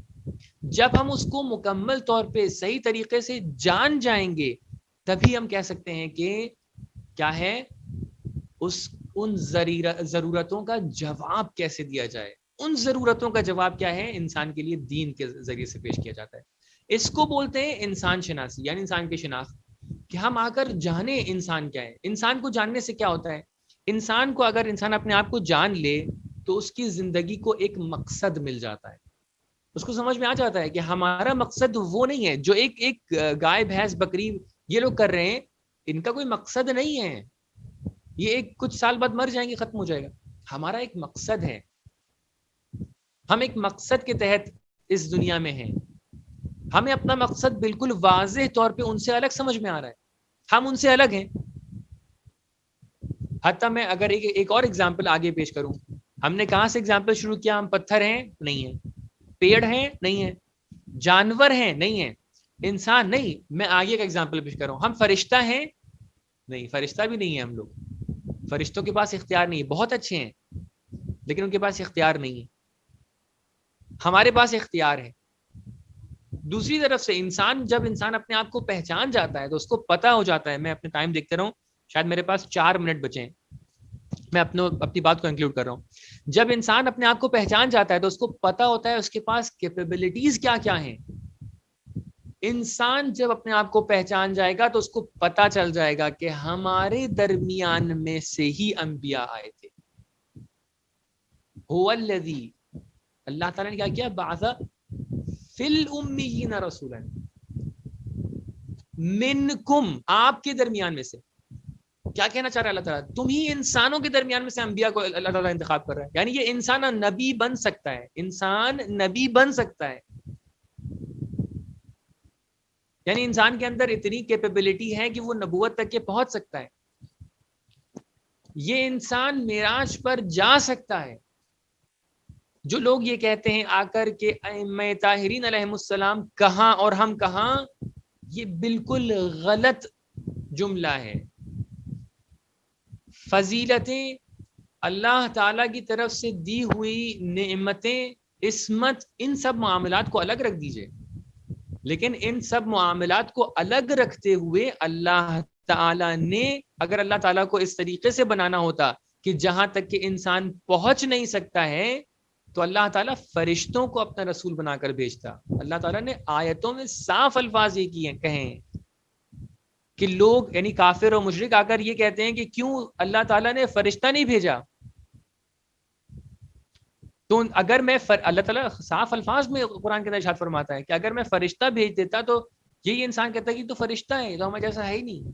جب ہم اس کو مکمل طور پہ صحیح طریقے سے جان جائیں گے, تبھی ہم کہہ سکتے ہیں کہ کیا ہے ان ضرورتوں کا جواب کیسے دیا جائے. ان ضرورتوں کا جواب کیا ہے؟ انسان کے لیے دین کے ذریعے سے پیش کیا جاتا ہے. اس کو بولتے ہیں انسان شناسی, یعنی انسان کی شناخت, کہ ہم آ کر جانیں انسان کیا ہے. انسان کو جاننے سے کیا ہوتا ہے؟ انسان کو اگر انسان اپنے آپ کو جان لے تو اس کی زندگی کو ایک مقصد مل جاتا ہے. اس کو سمجھ میں آ جاتا ہے کہ ہمارا مقصد وہ نہیں ہے جو ایک گائے بھینس بکری یہ لوگ کر رہے ہیں, ان کا کوئی مقصد نہیں ہے. یہ ایک کچھ سال بعد مر جائیں گے, ختم ہو جائے گا. ہمارا ایک مقصد ہے, ہم ایک مقصد کے تحت اس دنیا میں ہیں. ہمیں اپنا مقصد بالکل واضح طور پہ ان سے الگ سمجھ میں آ رہا ہے, ہم ان سے الگ ہیں. حتیٰ میں اگر ایک اور ایگزامپل آگے پیش کروں, ہم نے کہاں سے ایگزامپل شروع کیا؟ ہم پتھر ہیں نہیں ہیں, پیڑ ہیں نہیں ہیں, جانور ہیں نہیں ہیں, انسان نہیں. میں آگے کا ایگزامپل پیش کر رہا ہوں. ہم فرشتہ ہیں نہیں, فرشتہ بھی نہیں ہے ہم لوگ. فرشتوں کے پاس اختیار نہیں ہے, بہت اچھے ہیں لیکن ان کے پاس اختیار نہیں ہے. ہمارے پاس اختیار ہے. دوسری طرف سے جب انسان اپنے آپ کو پہچان جاتا ہے تو اس کو پتا ہو جاتا ہے. میں اپنے ٹائم دیکھتے رہا ہوں, شاید میرے پاس 4 منٹ بچے ہیں, میں اپنی بات کو انکلوڈ کر رہا ہوں. جب انسان اپنے آپ کو پہچان جاتا ہے تو اس کو پتا ہوتا ہے اس کے پاس کیپیبلٹیز کیا کیا ہیں. انسان جب اپنے آپ کو پہچان جائے گا تو اس کو پتا چل جائے گا کہ ہمارے درمیان میں سے ہی انبیاء آئے تھے. اللہ تعالیٰ نے کیا کیا؟ بعث فی الامیین رسولا منکم, آپ کے درمیان میں سے. کیا کہنا چاہ رہا ہے اللہ تعالیٰ؟ تم ہی انسانوں کے درمیان میں سے انبیاء کو اللہ تعالیٰ انتخاب کر رہا ہے. یعنی یہ انسان نبی بن سکتا ہے, انسان نبی بن سکتا ہے. یعنی انسان کے اندر اتنی کیپیبلٹی ہے کہ وہ نبوت تک کے پہنچ سکتا ہے. یہ انسان معراج پر جا سکتا ہے. جو لوگ یہ کہتے ہیں آ کر کے ائمہ طاہرین علیہم السلام کہاں اور ہم کہاں, یہ بالکل غلط جملہ ہے. فضیلتیں, اللہ تعالیٰ کی طرف سے دی ہوئی نعمتیں, عصمت, ان سب معاملات کو الگ رکھ دیجئے, لیکن ان سب معاملات کو الگ رکھتے ہوئے اللہ تعالیٰ نے, اگر اللہ تعالیٰ کو اس طریقے سے بنانا ہوتا کہ جہاں تک کہ انسان پہنچ نہیں سکتا ہے, تو اللہ تعالیٰ فرشتوں کو اپنا رسول بنا کر بھیجتا. اللہ تعالیٰ نے آیتوں میں صاف الفاظ یہ کیے کہیں کہ لوگ یعنی کافر اور مشرک آ کر یہ کہتے ہیں کہ کیوں اللہ تعالیٰ نے فرشتہ نہیں بھیجا. تو اگر میں اللہ تعالیٰ صاف الفاظ میں قرآن کے اندر ارشاد فرماتا ہے کہ اگر میں فرشتہ بھیج دیتا تو یہی انسان کہتا ہے کہ تو فرشتہ ہے, تو ہمیں جیسا ہے ہی نہیں.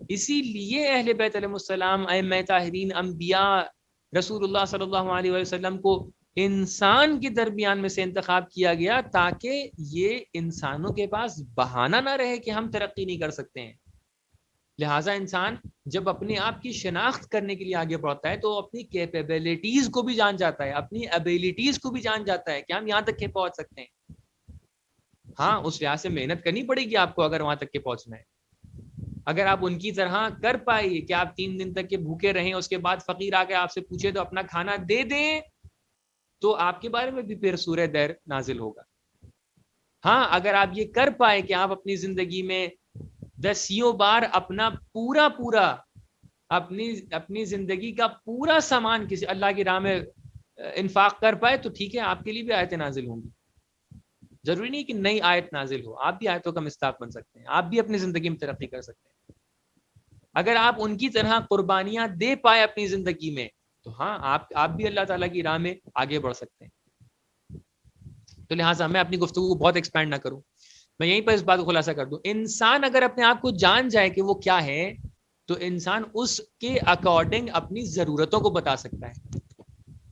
اسی لیے اہل بیت علیہ السلام, ائمہ طاہرین, انبیاء, رسول اللہ صلی اللہ علیہ وسلم کو انسان کے درمیان میں سے انتخاب کیا گیا تاکہ یہ انسانوں کے پاس بہانہ نہ رہے کہ ہم ترقی نہیں کر سکتے ہیں. لہٰذا انسان جب اپنے آپ کی شناخت کرنے کے لیے آگے بڑھتا ہے تو اپنی کیپیبلٹیز کو بھی جان جاتا ہے, اپنی ابیلٹیز کو بھی جان جاتا ہے کہ ہم یہاں تک کے پہنچ سکتے ہیں. ہاں, اس لحاظ سے محنت کرنی پڑے گی آپ کو اگر وہاں تک کے پہنچنا ہے. اگر آپ ان کی طرح کر پائیے کہ آپ 3 دن تک کے بھوکے رہیں, اس کے بعد فقیر آ کے آپ سے پوچھے تو اپنا کھانا دے دیں, تو آپ کے بارے میں بھی پھر سورہ دیر نازل ہوگا. ہاں, اگر آپ یہ کر پائے کہ آپ اپنی زندگی میں 10 بار اپنا پورا اپنی زندگی کا پورا سامان کسی اللہ کی راہ میں انفاق کر پائے, تو ٹھیک ہے, آپ کے لیے بھی آیتیں نازل ہوں گی. ضروری نہیں کہ نئی آیت نازل ہو, آپ بھی آیتوں کا مصداق بن سکتے ہیں, آپ بھی اپنی زندگی میں ترقی کر سکتے ہیں. اگر آپ ان کی طرح قربانیاں دے پائے اپنی زندگی میں, تو ہاں, آپ بھی اللہ تعالیٰ کی راہ میں آگے بڑھ سکتے ہیں. تو لہٰذا میں اپنی گفتگو کو بہت ایکسپینڈ نہ کروں, میں یہیں پر اس بات کو خلاصہ کر دوں. انسان اگر اپنے آپ کو جان جائے کہ وہ کیا ہے, تو انسان اس کے اکارڈنگ اپنی ضرورتوں کو بتا سکتا ہے.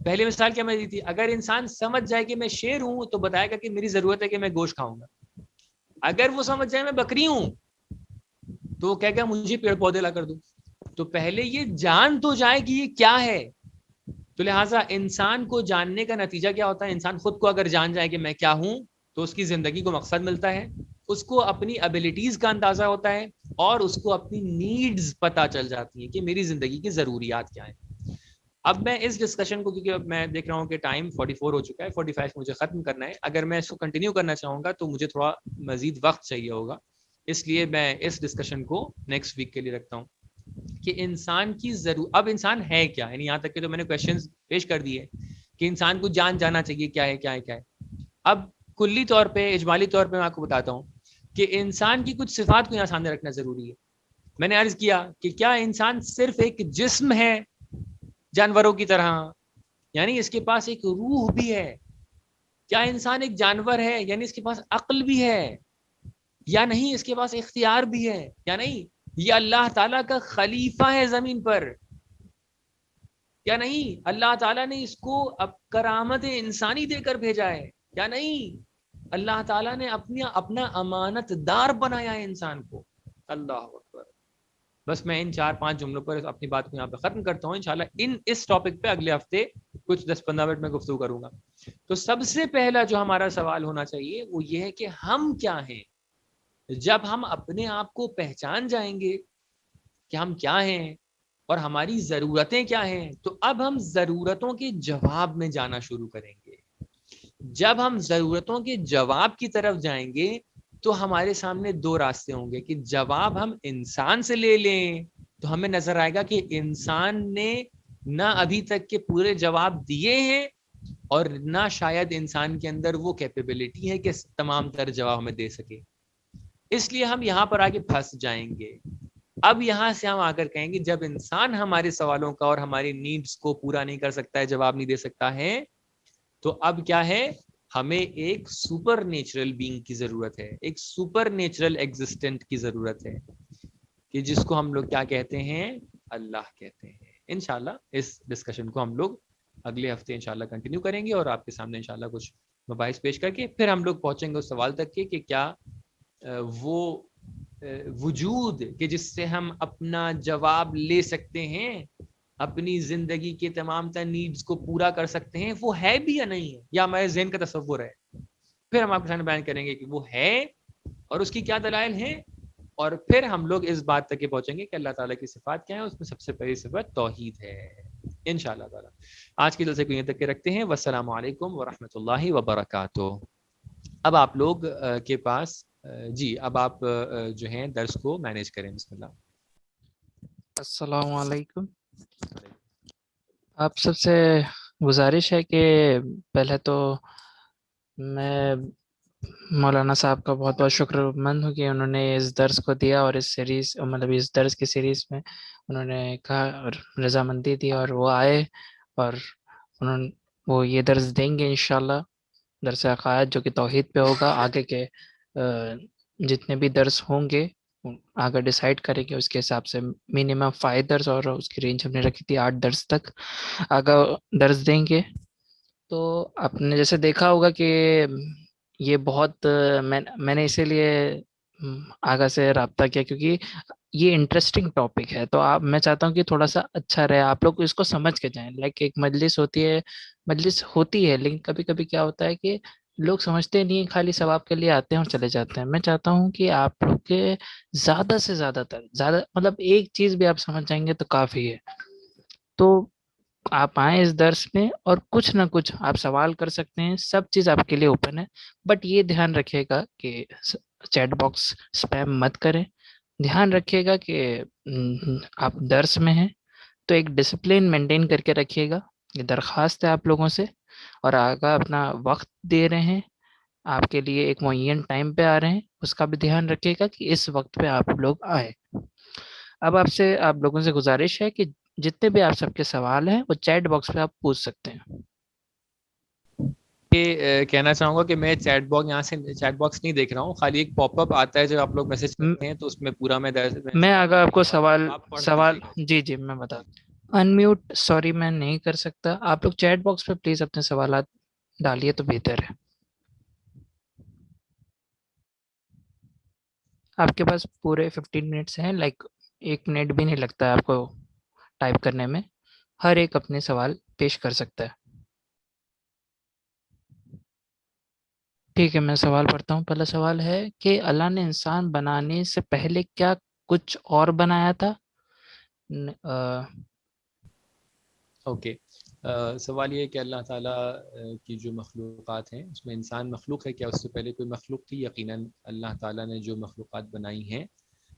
پہلی مثال کیا میں دی تھی, اگر انسان سمجھ جائے کہ میں شیر ہوں تو بتائے گا کہ میری ضرورت ہے کہ میں گوشت کھاؤں گا. اگر وہ سمجھ جائے میں بکری ہوں تو وہ کہے گا مجھے پیڑ پودے لا کر دوں. تو پہلے یہ جان تو جائے کہ یہ کیا ہے. تو لہٰذا انسان کو جاننے کا نتیجہ کیا ہوتا ہے, انسان خود کو اگر جان جائے کہ میں کیا ہوں, تو اس کی زندگی کو مقصد ملتا ہے, اس کو اپنی ابیلٹیز کا اندازہ ہوتا ہے, اور اس کو اپنی نیڈز پتہ چل جاتی ہیں کہ میری زندگی کی ضروریات کیا ہیں. اب میں اس ڈسکشن کو, کیونکہ میں دیکھ رہا ہوں کہ ٹائم 44 ہو چکا ہے, 45 مجھے ختم کرنا ہے. اگر میں اس کو کنٹینیو کرنا چاہوں گا تو مجھے تھوڑا مزید وقت چاہیے ہوگا, اس لیے میں اس ڈسکشن کو نیکسٹ ویک کے لیے رکھتا ہوں کہ انسان کی اب انسان ہے کیا. یعنی یہاں تک کہ تو میں نے کویشچنز پیش کر دیے کہ انسان کو جانا چاہیے کیا ہے کیا ہے کیا ہے. اب کلی طور پہ, اجمالی طور پہ میں آپ کو بتاتا ہوں کہ انسان کی کچھ صفات کو یہاں سامنے رکھنا ضروری ہے. میں نے عرض کیا کہ کیا انسان صرف ایک جسم ہے جانوروں کی طرح, یعنی اس کے پاس ایک روح بھی ہے. کیا انسان ایک جانور ہے, یعنی اس کے پاس عقل بھی ہے یا نہیں, اس کے پاس اختیار بھی ہے یا نہیں, یہ اللہ تعالیٰ کا خلیفہ ہے زمین پر یا نہیں, اللہ تعالیٰ نے اس کو اب کرامت انسانی دے کر بھیجا ہے یا نہیں, اللہ تعالیٰ نے اپنا امانت دار بنایا ہے انسان کو. اللہ اکبر. بس میں ان 4-5 جملوں پر اپنی بات کو یہاں پہ ختم کرتا ہوں. انشاءاللہ اس ٹاپک پہ اگلے ہفتے کچھ 10-15 منٹ میں گفتگو کروں گا. تو سب سے پہلا جو ہمارا سوال ہونا چاہیے وہ یہ ہے کہ ہم کیا ہیں. جب ہم اپنے آپ کو پہچان جائیں گے کہ ہم کیا ہیں اور ہماری ضرورتیں کیا ہیں, تو اب ہم ضرورتوں کے جواب میں جانا شروع کریں گے. جب ہم ضرورتوں کے جواب کی طرف جائیں گے تو ہمارے سامنے 2 راستے ہوں گے کہ جواب ہم انسان سے لے لیں, تو ہمیں نظر آئے گا کہ انسان نے نہ ابھی تک کے پورے جواب دیے ہیں اور نہ شاید انسان کے اندر وہ کیپیبلٹی ہے کہ تمام تر جواب ہمیں دے سکے. اس لیے ہم یہاں پر آگے پھنس جائیں گے. اب یہاں سے ہم آ کر کہیں گے جب انسان ہمارے سوالوں کا اور ہماری نیڈز کو پورا نہیں کر سکتا ہے, جواب نہیں دے سکتا ہے, تو اب کیا ہے, ہمیں ایک سپر نیچرل بینگ کی ضرورت ہے, ایک سپر نیچرل ایگزسٹنٹ کی ضرورت ہے. کہ جس کو ہم لوگ کیا کہتے ہیں؟ اللہ کہتے ہیں. انشاءاللہ اس ڈسکشن کو ہم لوگ اگلے ہفتے انشاءاللہ کنٹینیو کریں گے اور آپ کے سامنے انشاءاللہ کچھ مباحث پیش کر کے پھر ہم لوگ پہنچیں گے اس سوال تک کہ کیا وہ وجود کہ جس سے ہم اپنا جواب لے سکتے ہیں، اپنی زندگی کے تمام تر نیڈز کو پورا کر سکتے ہیں، وہ ہے بھی یا نہیں ہے، یا ہمارے ذہن کا تصور ہے. پھر ہم آپ کے سامنے بیان کریں گے کہ وہ ہے اور اس کی کیا دلائل ہیں، اور پھر ہم لوگ اس بات تک پہنچیں گے کہ اللہ تعالیٰ کی صفات کیا ہیں. اس میں سب سے پہلی صفت توحید ہے انشاءاللہ تعالیٰ. آج کی جلسے کو یہیں تک کے رکھتے ہیں. والسلام علیکم ورحمۃ اللہ وبرکاتہ. اب آپ لوگ کے پاس جی اب آپ جو ہیں درس کو مینیج کریں. بسم اللہ. السلام علیکم. آپ سب سے گزارش ہے کہ پہلے تو میں مولانا صاحب کا بہت بہت شکر مند ہوں کہ انہوں نے اس درس کو دیا اور اس سیریز مطلب اس درس کی سیریز میں انہوں نے کہا اور رضامندی دی اور وہ آئے اور وہ یہ درس دیں گے انشاءاللہ. درس عقائد جو کہ توحید پہ ہوگا. آگے کے جتنے بھی درس ہوں گے آگے ڈیسائیڈ کریں گے اس کے حساب سے. منیمم 5 درس اور اس کی رینج ہم نے رکھی تھی 8 درس تک آگے درس دیں گے. تو آپ نے جیسے دیکھا ہوگا کہ یہ بہت میں نے اسی لیے آگے سے رابطہ کیا کیونکہ یہ انٹرسٹنگ ٹاپک ہے. تو میں چاہتا ہوں کہ تھوڑا سا اچھا رہے, آپ لوگ اس کو سمجھ کے جائیں. لائک ایک مجلس ہوتی ہے لیکن کبھی کبھی کیا ہوتا ہے کہ لوگ سمجھتے نہیں, خالی ثواب کے لیے آتے ہیں اور چلے جاتے ہیں. میں چاہتا ہوں کہ آپ لوگ کے زیادہ سے زیادہ مطلب ایک چیز بھی آپ سمجھ جائیں گے تو کافی ہے. تو آپ آئیں اس درس میں اور کچھ نہ کچھ آپ سوال کر سکتے ہیں, سب چیز آپ کے لیے اوپن ہے. بٹ یہ دھیان رکھیے گا کہ چیٹ باکس اسپیم مت کریں. دھیان رکھیے گا کہ آپ درس میں ہیں تو ایک ڈسپلن مینٹین کر کے رکھیے گا. یہ درخواست ہے آپ لوگوں سے. اور آگا اپنا وقت دے رہے ہیں, آپ کے لیے ایک معین ٹائم پہ آ رہے ہیں, اس کا بھی دھیان رکھیے گا کہ اس وقت پہ آپ لوگ آئے. اب آپ لوگوں سے گزارش ہے کہ جتنے بھی آپ سب کے سوال ہیں وہ چیٹ باکس پہ آپ پوچھ سکتے ہیں. یہ کہنا چاہوں گا کہ میں چیٹ باکس یہاں سے چیٹ باکس نہیں دیکھ رہا ہوں, خالی ایک پاپ اپ آتا ہے جب آپ لوگ میسج کرتے ہیں تو اس میں پورا میں اگر آپ کو سوال جی میں بتا انمیوٹ سوری میں نہیں کر سکتا. آپ لوگ چیٹ باکس پہ پلیز اپنے سوالات ڈالیے تو بہتر ہے. آپ کے پاس پورے 15 منٹس ہیں, لائک 1 منٹ بھی نہیں لگتا ہے آپ کو ٹائپ کرنے میں. ہر ایک اپنے سوال پیش کر سکتا ہے. ٹھیک ہے, میں سوال پڑھتا ہوں. پہلا سوال ہے کہ اللہ نے انسان بنانے سے پہلے کیا کچھ اور بنایا تھا؟ اوکے, سوال یہ ہے کہ اللہ تعالیٰ کی جو مخلوقات ہیں اس میں انسان مخلوق ہے کیا, اس سے پہلے کوئی مخلوق تھی؟ یقیناً اللہ تعالیٰ نے جو مخلوقات بنائی ہیں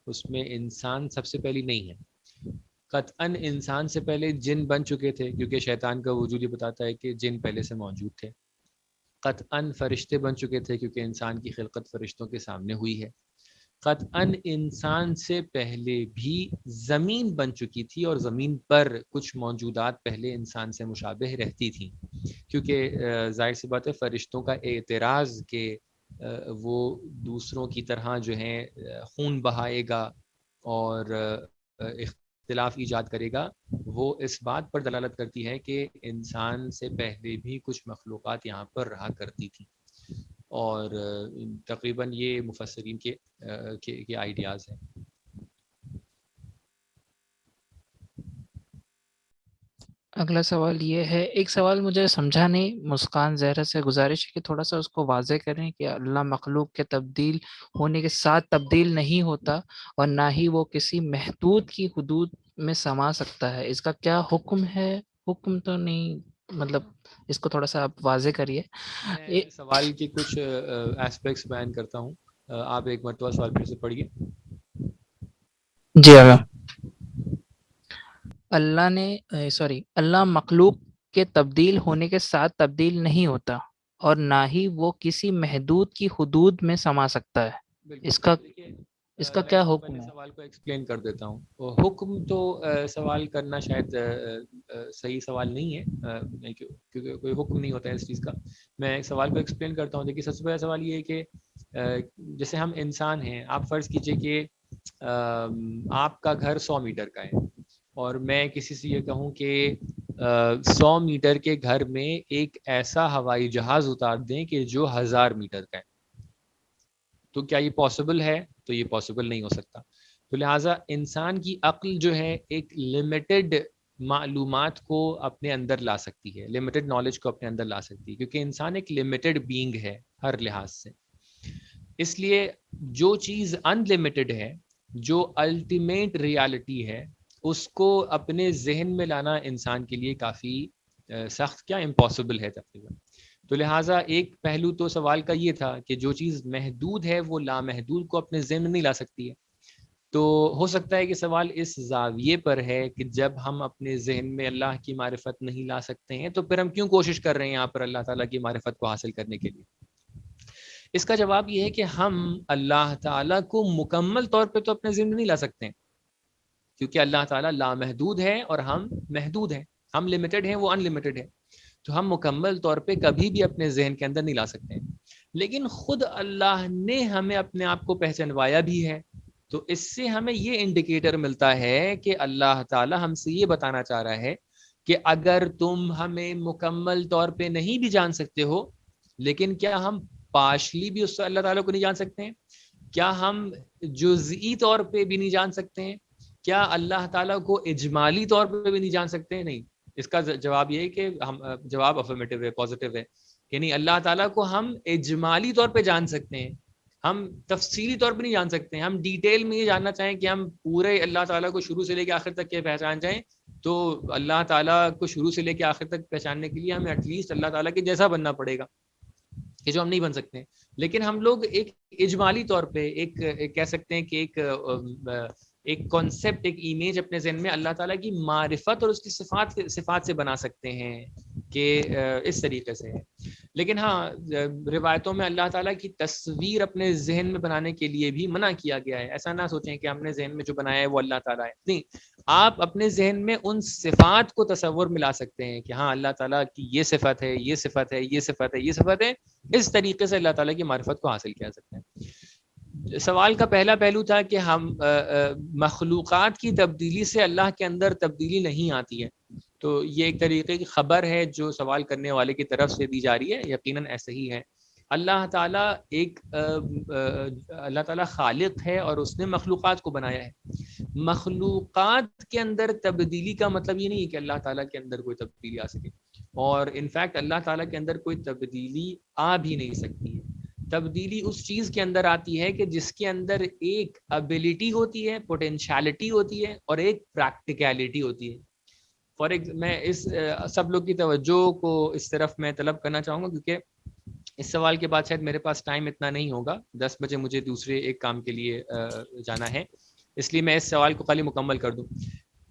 اس میں انسان سب سے پہلی نہیں ہے. قطعاً انسان سے پہلے جن بن چکے تھے, کیونکہ شیطان کا وجود یہ بتاتا ہے کہ جن پہلے سے موجود تھے. قطعاً فرشتے بن چکے تھے کیونکہ انسان کی خلقت فرشتوں کے سامنے ہوئی ہے. قطعاً انسان سے پہلے بھی زمین بن چکی تھی اور زمین پر کچھ موجودات پہلے انسان سے مشابہ رہتی تھیں, کیونکہ ظاہر سی بات ہے فرشتوں کا اعتراض کہ وہ دوسروں کی طرح جو ہیں خون بہائے گا اور اختلاف ایجاد کرے گا, وہ اس بات پر دلالت کرتی ہے کہ انسان سے پہلے بھی کچھ مخلوقات یہاں پر رہا کرتی تھیں. اور تقریباً یہ مفسرین کے آئیڈیاز ہیں. اگلا سوال یہ ہے, ایک سوال مجھے سمجھا نہیں, مسکان زہرا سے گزارش ہے کہ تھوڑا سا اس کو واضح کریں کہ اللہ مخلوق کے تبدیل ہونے کے ساتھ تبدیل نہیں ہوتا اور نہ ہی وہ کسی محدود کی حدود میں سما سکتا ہے. اس کا کیا حکم ہے؟ حکم تو نہیں, مطلب اس کو تھوڑا سا آپ واضح کریے. سوال کی کچھ ایسپیکٹس بیان کرتا ہوں, آپ ایک مرتبہ سوال پھر سے پڑھیے. جی اللہ مخلوق کے تبدیل ہونے کے ساتھ تبدیل نہیں ہوتا اور نہ ہی وہ کسی محدود کی حدود میں سما سکتا ہے. اس کا کیا حکم ہے؟ سوال کو ایکسپلین کر دیتا ہوں. حکم تو سوال کرنا شاید صحیح سوال نہیں ہے, کیونکہ کوئی حکم نہیں ہوتا ہے اس چیز کا. میں سوال کو ایکسپلین کرتا ہوں. دیکھیے سب سے پہلا سوال یہ ہے کہ جیسے ہم انسان ہیں, آپ فرض کیجئے کہ آپ کا گھر 100 میٹر کا ہے اور میں کسی سے یہ کہوں کہ 100 میٹر کے گھر میں ایک ایسا ہوائی جہاز اتار دیں کہ جو 1000 میٹر کا ہے، تو کیا یہ پاسبل ہے؟ تو یہ پاسبل نہیں ہو سکتا. تو لہٰذا انسان کی عقل جو ہے ایک لمیٹڈ معلومات کو اپنے اندر لا سکتی ہے، لمیٹڈ نالج کو اپنے اندر لا سکتی ہے، کیونکہ انسان ایک لمیٹڈ بینگ ہے ہر لحاظ سے. اس لیے جو چیز ان لمیٹڈ ہے، جو الٹیمیٹ ریالٹی ہے، اس کو اپنے ذہن میں لانا انسان کے لیے کافی سخت، کیا امپاسبل ہے تقریباً. تو لہٰذا ایک پہلو تو سوال کا یہ تھا کہ جو چیز محدود ہے وہ لامحدود کو اپنے ذہن میں نہیں لا سکتی ہے. تو ہو سکتا ہے کہ سوال اس زاویے پر ہے کہ جب ہم اپنے ذہن میں اللہ کی معرفت نہیں لا سکتے ہیں تو پھر ہم کیوں کوشش کر رہے ہیں یہاں پر اللہ تعالیٰ کی معرفت کو حاصل کرنے کے لیے. اس کا جواب یہ ہے کہ ہم اللہ تعالیٰ کو مکمل طور پہ تو اپنے ذہن میں نہیں لا سکتے ہیں، کیونکہ اللہ تعالیٰ لامحدود ہے اور ہم محدود ہیں، ہم لمیٹڈ ہیں، وہ ان لمیٹڈ ہے. تو ہم مکمل طور پہ کبھی بھی اپنے ذہن کے اندر نہیں لا سکتے ہیں. لیکن خود اللہ نے ہمیں اپنے آپ کو پہچانوایا بھی ہے، تو اس سے ہمیں یہ انڈیکیٹر ملتا ہے کہ اللہ تعالیٰ ہم سے یہ بتانا چاہ رہا ہے کہ اگر تم ہمیں مکمل طور پہ نہیں بھی جان سکتے ہو، لیکن کیا ہم پارشلی بھی اس اللہ تعالیٰ کو نہیں جان سکتے ہیں؟ کیا ہم جزئی طور پہ بھی نہیں جان سکتے ہیں؟ کیا اللہ تعالیٰ کو اجمالی طور پہ بھی نہیں جان سکتے ہیں؟ نہیں. اس کا جواب یہ ہے کہ ہم جواب افرمیٹو ہے، پازیٹیو ہے کہ نہیں، اللہ تعالیٰ کو ہم اجمالی طور پہ جان سکتے ہیں، ہم تفصیلی طور پہ نہیں جان سکتے ہیں. ہم ڈیٹیل میں یہ جاننا چاہیں کہ ہم پورے اللہ تعالیٰ کو شروع سے لے کے آخر تک کے پہچان جائیں، تو اللہ تعالیٰ کو شروع سے لے کے آخر تک پہچاننے کے لیے ہمیں ایٹ لیسٹ اللہ تعالیٰ کے جیسا بننا پڑے گا، کہ جو ہم نہیں بن سکتے ہیں. لیکن ہم لوگ ایک اجمالی طور پہ ایک کہہ سکتے ہیں کہ ایک کانسیپٹ، ایک امیج اپنے ذہن میں اللہ تعالیٰ کی معرفت اور اس کی صفات سے بنا سکتے ہیں کہ اس طریقے سے ہے. لیکن ہاں، روایتوں میں اللہ تعالیٰ کی تصویر اپنے ذہن میں بنانے کے لیے بھی منع کیا گیا ہے. ایسا نہ سوچیں کہ ہم نے ذہن میں جو بنایا ہے وہ اللہ تعالیٰ ہے، نہیں. آپ اپنے ذہن میں ان صفات کو تصور ملا سکتے ہیں کہ ہاں اللہ تعالیٰ کی یہ صفت ہے، یہ صفت ہے، یہ صفت ہے، یہ صفت ہے. اس طریقے سے اللہ تعالیٰ کی معرفت کو حاصل کیا سکتے ہیں. سوال کا پہلا پہلو تھا کہ ہم مخلوقات کی تبدیلی سے اللہ کے اندر تبدیلی نہیں آتی ہے. تو یہ ایک طریقے کی خبر ہے جو سوال کرنے والے کی طرف سے دی جا رہی ہے، یقیناً ایسا ہی ہے. اللہ تعالیٰ اللہ تعالیٰ خالق ہے اور اس نے مخلوقات کو بنایا ہے. مخلوقات کے اندر تبدیلی کا مطلب یہ نہیں ہے کہ اللہ تعالیٰ کے اندر کوئی تبدیلی آ سکے، اور انفیکٹ اللہ تعالیٰ کے اندر کوئی تبدیلی آ بھی نہیں سکتی ہے. تبدیلی اس چیز کے اندر آتی ہے کہ جس کے اندر ایک ابیلٹی ہوتی ہے، پوٹینشیلٹی ہوتی ہے، اور ایک پریکٹیکلٹی ہوتی ہے. میں اس سب لوگ کی توجہ کو اس طرف میں طلب کرنا چاہوں گا، کیونکہ اس سوال کے بعد شاید میرے پاس ٹائم اتنا نہیں ہوگا، 10 بجے مجھے دوسرے ایک کام کے لیے جانا ہے، اس لیے میں اس سوال کو خالی مکمل کر دوں.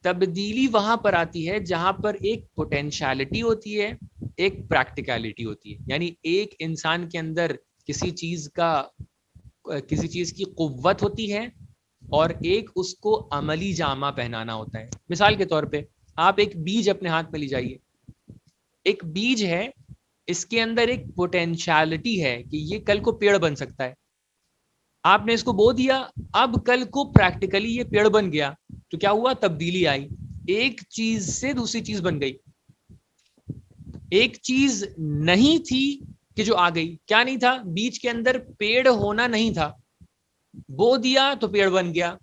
تبدیلی وہاں پر آتی ہے جہاں پر ایک پوٹینشیلٹی ہوتی ہے، ایک پریکٹیکلٹی ہوتی ہے. یعنی ایک انسان کے اندر کسی چیز کی قوت ہوتی ہے اور ایک اس کو عملی جامہ پہنانا ہوتا ہے. مثال کے طور پہ آپ ایک بیج اپنے ہاتھ میں لے جائیے. ایک بیج ہے، اس کے اندر ایک پوٹینشیلٹی ہے کہ یہ کل کو پیڑ بن سکتا ہے. آپ نے اس کو بو دیا، اب کل کو پریکٹیکلی یہ پیڑ بن گیا، تو کیا ہوا؟ تبدیلی آئی، ایک چیز سے دوسری چیز بن گئی. ایک چیز نہیں تھی کہ جو آ گئی. کیا نہیں تھا؟ بیج کے اندر پیڑ ہونا نہیں تھا، بو دیا تو پیڑ بن گیا.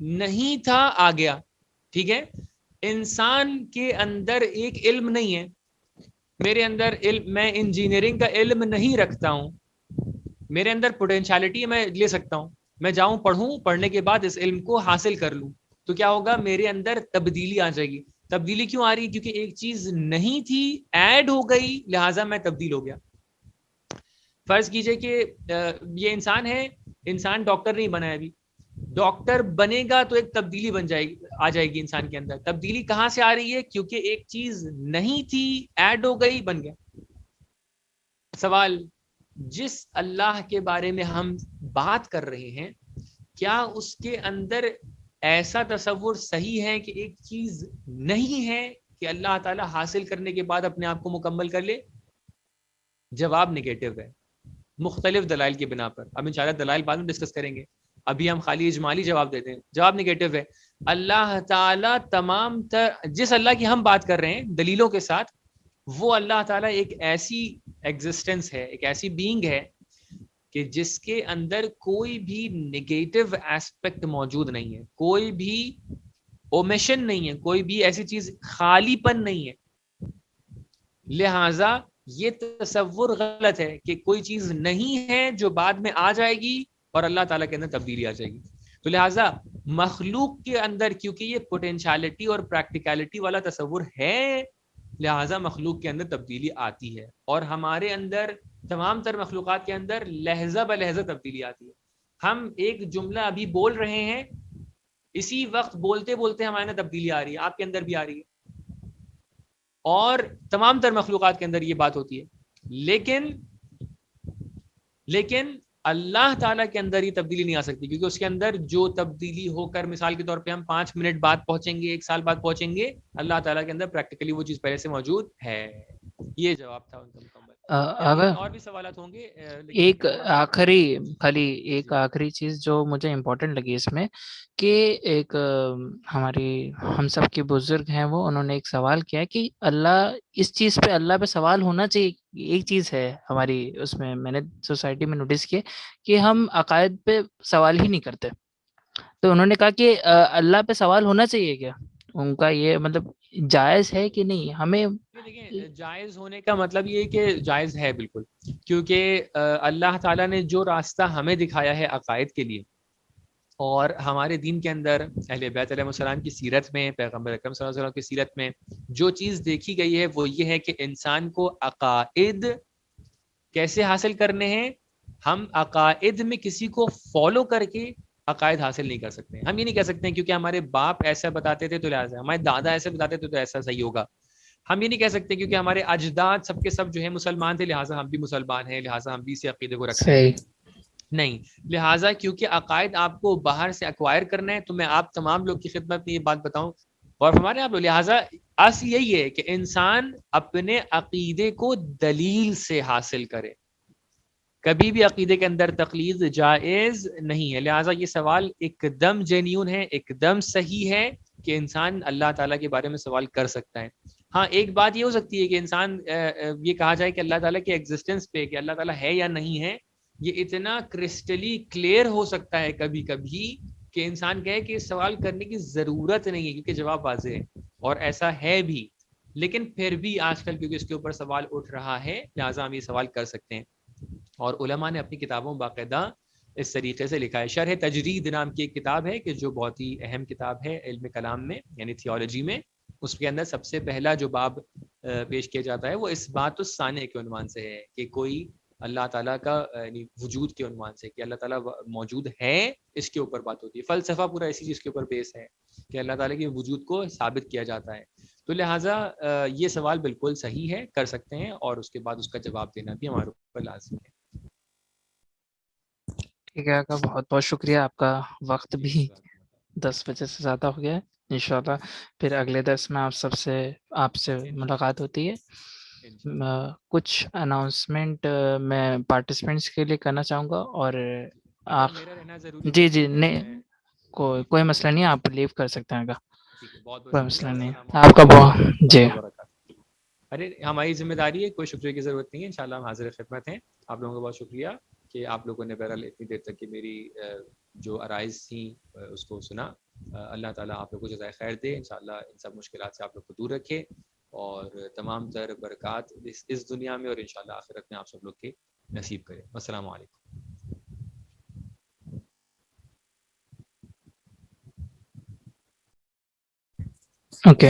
نہیں تھا، آ گیا. ٹھیک ہے. انسان کے اندر ایک علم نہیں ہے، میرے اندر علم، میں انجینئرنگ کا علم نہیں رکھتا ہوں، میرے اندر پوٹینشیلٹی میں لے سکتا ہوں، میں جاؤں پڑھوں، پڑھنے کے بعد اس علم کو حاصل کر لوں، تو کیا ہوگا؟ میرے اندر تبدیلی آ جائے گی. تبدیلی کیوں آ رہی؟ کیونکہ ایک چیز نہیں تھی، ایڈ ہو گئی، لہٰذا میں تبدیل ہو گیا. فرض کیجئے کہ یہ انسان ہے، انسان ڈاکٹر نہیں بنا ہے ابھی، ڈاکٹر بنے گا تو ایک تبدیلی آ جائے گی انسان کے اندر. تبدیلی کہاں سے آ رہی ہے؟ کیونکہ ایک چیز نہیں تھی، ایڈ ہو گئی، بن گیا. سوال، جس اللہ کے بارے میں ہم بات کر رہے ہیں، کیا اس کے اندر ایسا تصور صحیح ہے کہ ایک چیز نہیں ہے کہ اللہ تعالیٰ حاصل کرنے کے بعد اپنے آپ کو مکمل کر لے؟ جواب نگیٹو ہے، مختلف دلائل کی بنا پر. اب انشاءاللہ دلائل بعد میں ڈسکس کریں گے. ابھی ہم خالی اجمالی جواب دیتے ہیں, جواب نگیٹو ہے. اللہ تعالیٰ تمام جس اللہ کی ہم بات کر رہے ہیں دلیلوں کے ساتھ, وہ اللہ تعالیٰ ایک ایسی ایگزسٹنس ہے, ایک ایسی بینگ ہے کہ جس کے اندر کوئی بھی نگیٹو ایسپیکٹ موجود نہیں ہے, کوئی بھی اومیشن نہیں ہے, کوئی بھی ایسی چیز خالی پن نہیں ہے. لہٰذا یہ تصور غلط ہے کہ کوئی چیز نہیں ہے جو بعد میں آ جائے گی اور اللہ تعالیٰ کے اندر تبدیلی آ جائے گی. تو لہٰذا مخلوق کے اندر کیونکہ یہ پوٹینشیلٹی اور پریکٹیکلٹی والا تصور ہے, لہٰذا مخلوق کے اندر تبدیلی آتی ہے, اور ہمارے اندر تمام تر مخلوقات کے اندر لہجہ بہ لہجہ تبدیلی آتی ہے. ہم ایک جملہ ابھی بول رہے ہیں, اسی وقت بولتے بولتے ہمارے اندر تبدیلی آ رہی ہے, آپ کے اندر بھی آ رہی ہے, اور تمام تر مخلوقات کے اندر یہ بات ہوتی ہے. لیکن اللہ تعالیٰ کے اندر یہ تبدیلی نہیں آ سکتی, کیونکہ اس کے اندر جو تبدیلی ہو کر مثال کے طور پہ ہم 5 منٹ بعد پہنچیں گے, 1 سال بعد پہنچیں گے, اللہ تعالیٰ کے اندر پریکٹیکلی وہ چیز پہلے سے موجود ہے. یہ جواب تھا ان کا مکمل. اگر اور بھی سوالات ہوں گے. ایک آخری چیز جو مجھے امپورٹنٹ لگی اس میں, کہ ایک ہماری ہم سب کے بزرگ ہیں, وہ انہوں نے ایک سوال کیا کہ اللہ, اس چیز پہ اللہ پہ سوال ہونا چاہیے. ایک چیز ہے ہماری اس میں نے سوسائٹی میں نوٹس کیا کہ ہم عقائد پہ سوال ہی نہیں کرتے. تو انہوں نے کہا کہ اللہ پہ سوال ہونا چاہیے کیا, ان کا یہ مطلب جائز ہے کہ نہیں. ہمیں دیکھیں, جائز ہونے کا مطلب یہ کہ جائز ہے بالکل, کیونکہ اللہ تعالیٰ نے جو راستہ ہمیں دکھایا ہے عقائد کے لیے, اور ہمارے دین کے اندر اہل بیت علیہ السلام کی سیرت میں, پیغمبر اکرم صلی اللہ علیہ وسلم کی سیرت میں جو چیز دیکھی گئی ہے وہ یہ ہے کہ انسان کو عقائد کیسے حاصل کرنے ہیں. ہم عقائد میں کسی کو فالو کر کے عقائد حاصل نہیں کر سکتے. ہم یہ نہیں کہہ سکتے ہیں کیونکہ ہمارے باپ ایسا بتاتے تھے تو لہٰذا, ہمارے دادا ایسے بتاتے تھے تو ایسا صحیح ہوگا. ہم یہ نہیں کہہ سکتے کیونکہ ہمارے اجداد سب کے سب جو ہے مسلمان تھے, لہٰذا ہم بھی مسلمان ہیں, لہٰذا ہم بھی اسی عقیدے کو رکھتے ہیں. نہیں, لہٰذا کیونکہ عقائد آپ کو باہر سے ایکوائر کرنا ہے, تو میں آپ تمام لوگ کی خدمت میں یہ بات بتاؤں اور ہمارے آپ لوگ, لہٰذا اصل یہی ہے کہ انسان اپنے عقیدے کو دلیل سے حاصل کرے. کبھی بھی عقیدے کے اندر تقلید جائز نہیں ہے. لہٰذا یہ سوال ایک دم جینیون ہے, ایک دم صحیح ہے کہ انسان اللہ تعالیٰ کے بارے میں سوال کر سکتا ہے. ہاں, ایک بات یہ ہو سکتی ہے کہ انسان یہ کہا جائے کہ اللہ تعالیٰ کے ایگزسٹنس پہ, کہ اللہ تعالیٰ ہے یا نہیں ہے, یہ اتنا کرسٹلی کلیئر ہو سکتا ہے کبھی کبھی کہ انسان کہے کہ سوال کرنے کی ضرورت نہیں ہے کیونکہ جواب واضح ہے, اور ایسا ہے بھی. لیکن پھر بھی آج کل کیونکہ اس کے اوپر سوال اٹھ رہا ہے, لہٰذا ہم یہ سوال کر سکتے ہیں. اور علماء نے اپنی کتابوں باقاعدہ اس طریقے سے لکھا ہے. شرح تجرید نام کی ایک کتاب ہے کہ جو بہت ہی اہم کتاب ہے علم کلام میں, یعنی تھیولوجی میں. اس کے اندر سب سے پہلا جو باب پیش کیا جاتا ہے وہ اس بات الثانی کے عنوان سے ہے کہ کوئی اللہ تعالیٰ کا یعنی وجود کے عنوان سے, کہ اللہ تعالیٰ موجود ہے, اس کے اوپر بات ہوتی ہے. فلسفہ پورا اسی چیز کے اوپر بیس ہے کہ اللہ تعالیٰ کے وجود کو ثابت کیا جاتا ہے. تو لہٰذا یہ سوال بالکل صحیح ہے, کر سکتے ہیں, اور اس کے بعد اس کا جواب دینا بھی ہمارے اوپر لازم ہے. ٹھیک ہے آقا, بہت بہت شکریہ. آپ کا وقت بھی 10 بجے سے زیادہ ہو گیا ہے. انشاءاللہ پھر اگلے درس میں آپ سے ملاقات ہوتی ہے. کچھ اناؤنسمنٹ میں پارٹیسپینٹس کے لیے کرنا چاہوں گا, اور جی نہیں, کوئی مسئلہ نہیں, آپ لیو کر سکتے ہیں. کوئی مسئلہ نہیں, آپ کا بہت جی. ارے ہماری ذمہ داری ہے, کوئی شکریہ کی ضرورت نہیں ہے. انشاءاللہ ہم حاضر خدمت ہیں. آپ لوگوں کا بہت شکریہ کہ آپ لوگوں نے بہرحال اتنی دیر تک کہ میری جو عرائض تھیں اس کو سنا. اللہ تعالیٰ آپ لوگوں کو جزائے خیر دے. انشاءاللہ ان سب مشکلات سے آپ لوگ کو دور رکھے, اور تمام تر برکات اس دنیا میں اور انشاءاللہ آخرت میں آپ سب لوگ کے نصیب کرے. السلام علیکم. اوکے,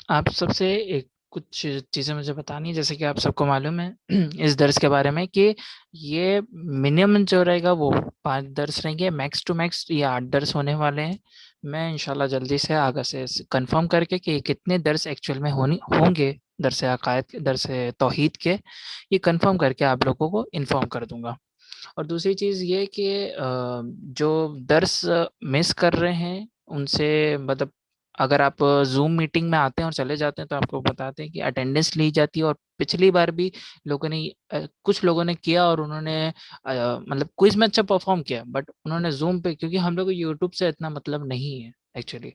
آپ سب سے ایک کچھ چیزیں مجھے بتانی ہے. جیسے کہ آپ سب کو معلوم ہے اس درس کے بارے میں کہ یہ منیمم جو رہے گا وہ 5 درس رہیں گے, میکس ٹو میکس یہ 8 درس ہونے والے ہیں. میں انشاءاللہ جلدی سے آگے سے کنفرم کر کے کہ کتنے درس ایکچوئل میں ہوں گے درس عقائد, درس توحید کے, یہ کنفرم کر کے آپ لوگوں کو انفارم کر دوں گا. اور دوسری چیز یہ کہ جو درس مس کر رہے ہیں ان سے مطلب اگر آپ زوم میٹنگ میں آتے ہیں اور چلے جاتے ہیں تو آپ کو بتاتے ہیں کہ اٹینڈنس لی جاتی ہے. اور پچھلی بار بھی لوگوں نے کچھ لوگوں نے کیا اور انہوں نے مطلب کوئز میں اچھا پرفارم کیا, بٹ انہوں نے زوم پہ, کیونکہ ہم لوگ کو یوٹیوب سے اتنا مطلب نہیں ہے ایکچولی.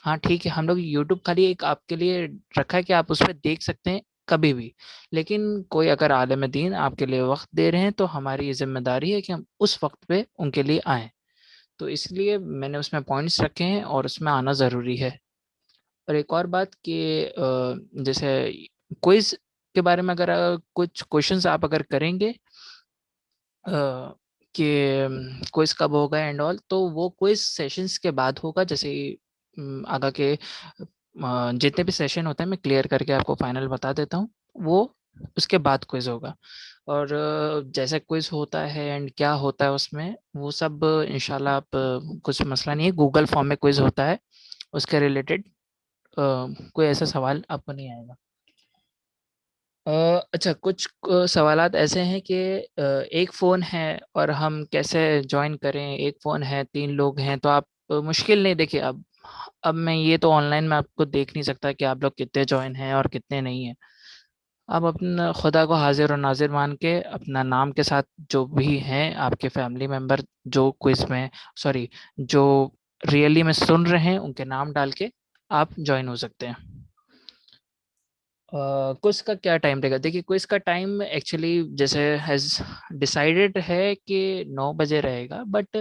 ہاں ٹھیک ہے, ہم لوگ یوٹیوب خالی ایک آپ کے لیے رکھا ہے کہ آپ اس پہ دیکھ سکتے ہیں کبھی بھی, لیکن کوئی اگر عالم دین آپ کے لیے وقت دے رہے ہیں تو ہماری یہ ذمہ داری ہے کہ ہم اس وقت پہ ان کے لیے آئیں. تو اس لیے میں نے اس میں پوائنٹس رکھے ہیں اور اس میں آنا ضروری ہے. اور ایک اور بات کہ جیسے کوئز کے بارے میں اگر کچھ کوشچنس آپ اگر کریں گے کہ کوئز کب ہوگا اینڈ آل, تو وہ کوئز سیشنز کے بعد ہوگا. جیسے آگا کے جتنے بھی سیشن ہوتے ہیں میں کلیئر کر کے آپ کو فائنل بتا دیتا ہوں, وہ اس کے بعد کوئز ہوگا. اور جیسے کوئز ہوتا ہے اینڈ کیا ہوتا ہے اس میں, وہ سب انشاءاللہ آپ کچھ مسئلہ نہیں ہے, گوگل فارم میں کوئز ہوتا ہے, اس کے ریلیٹڈ کوئی ایسا سوال آپ کو نہیں آئے گا. اچھا, کچھ سوالات ایسے ہیں کہ ایک فون ہے اور ہم کیسے جوائن کریں, ایک فون ہے 3 لوگ ہیں, تو آپ مشکل نہیں. دیکھیں اب میں یہ تو آن لائن میں آپ کو دیکھ نہیں سکتا کہ آپ لوگ کتنے جوائن ہیں اور کتنے نہیں ہیں. آپ اپنا خدا کو حاضر و ناظر مان کے اپنا نام کے ساتھ جو بھی ہیں آپ کے فیملی ممبر جو کوئز میں جو ریئلی میں سن رہے ہیں, ان کے نام ڈال کے آپ جوائن ہو سکتے ہیں. کوئز کا کیا ٹائم رہے گا؟ دیکھیے کوئز کا ٹائم ایکچولی جیسے ہیز ڈیسائیڈڈ ہے کہ 9 بجے رہے گا, بٹ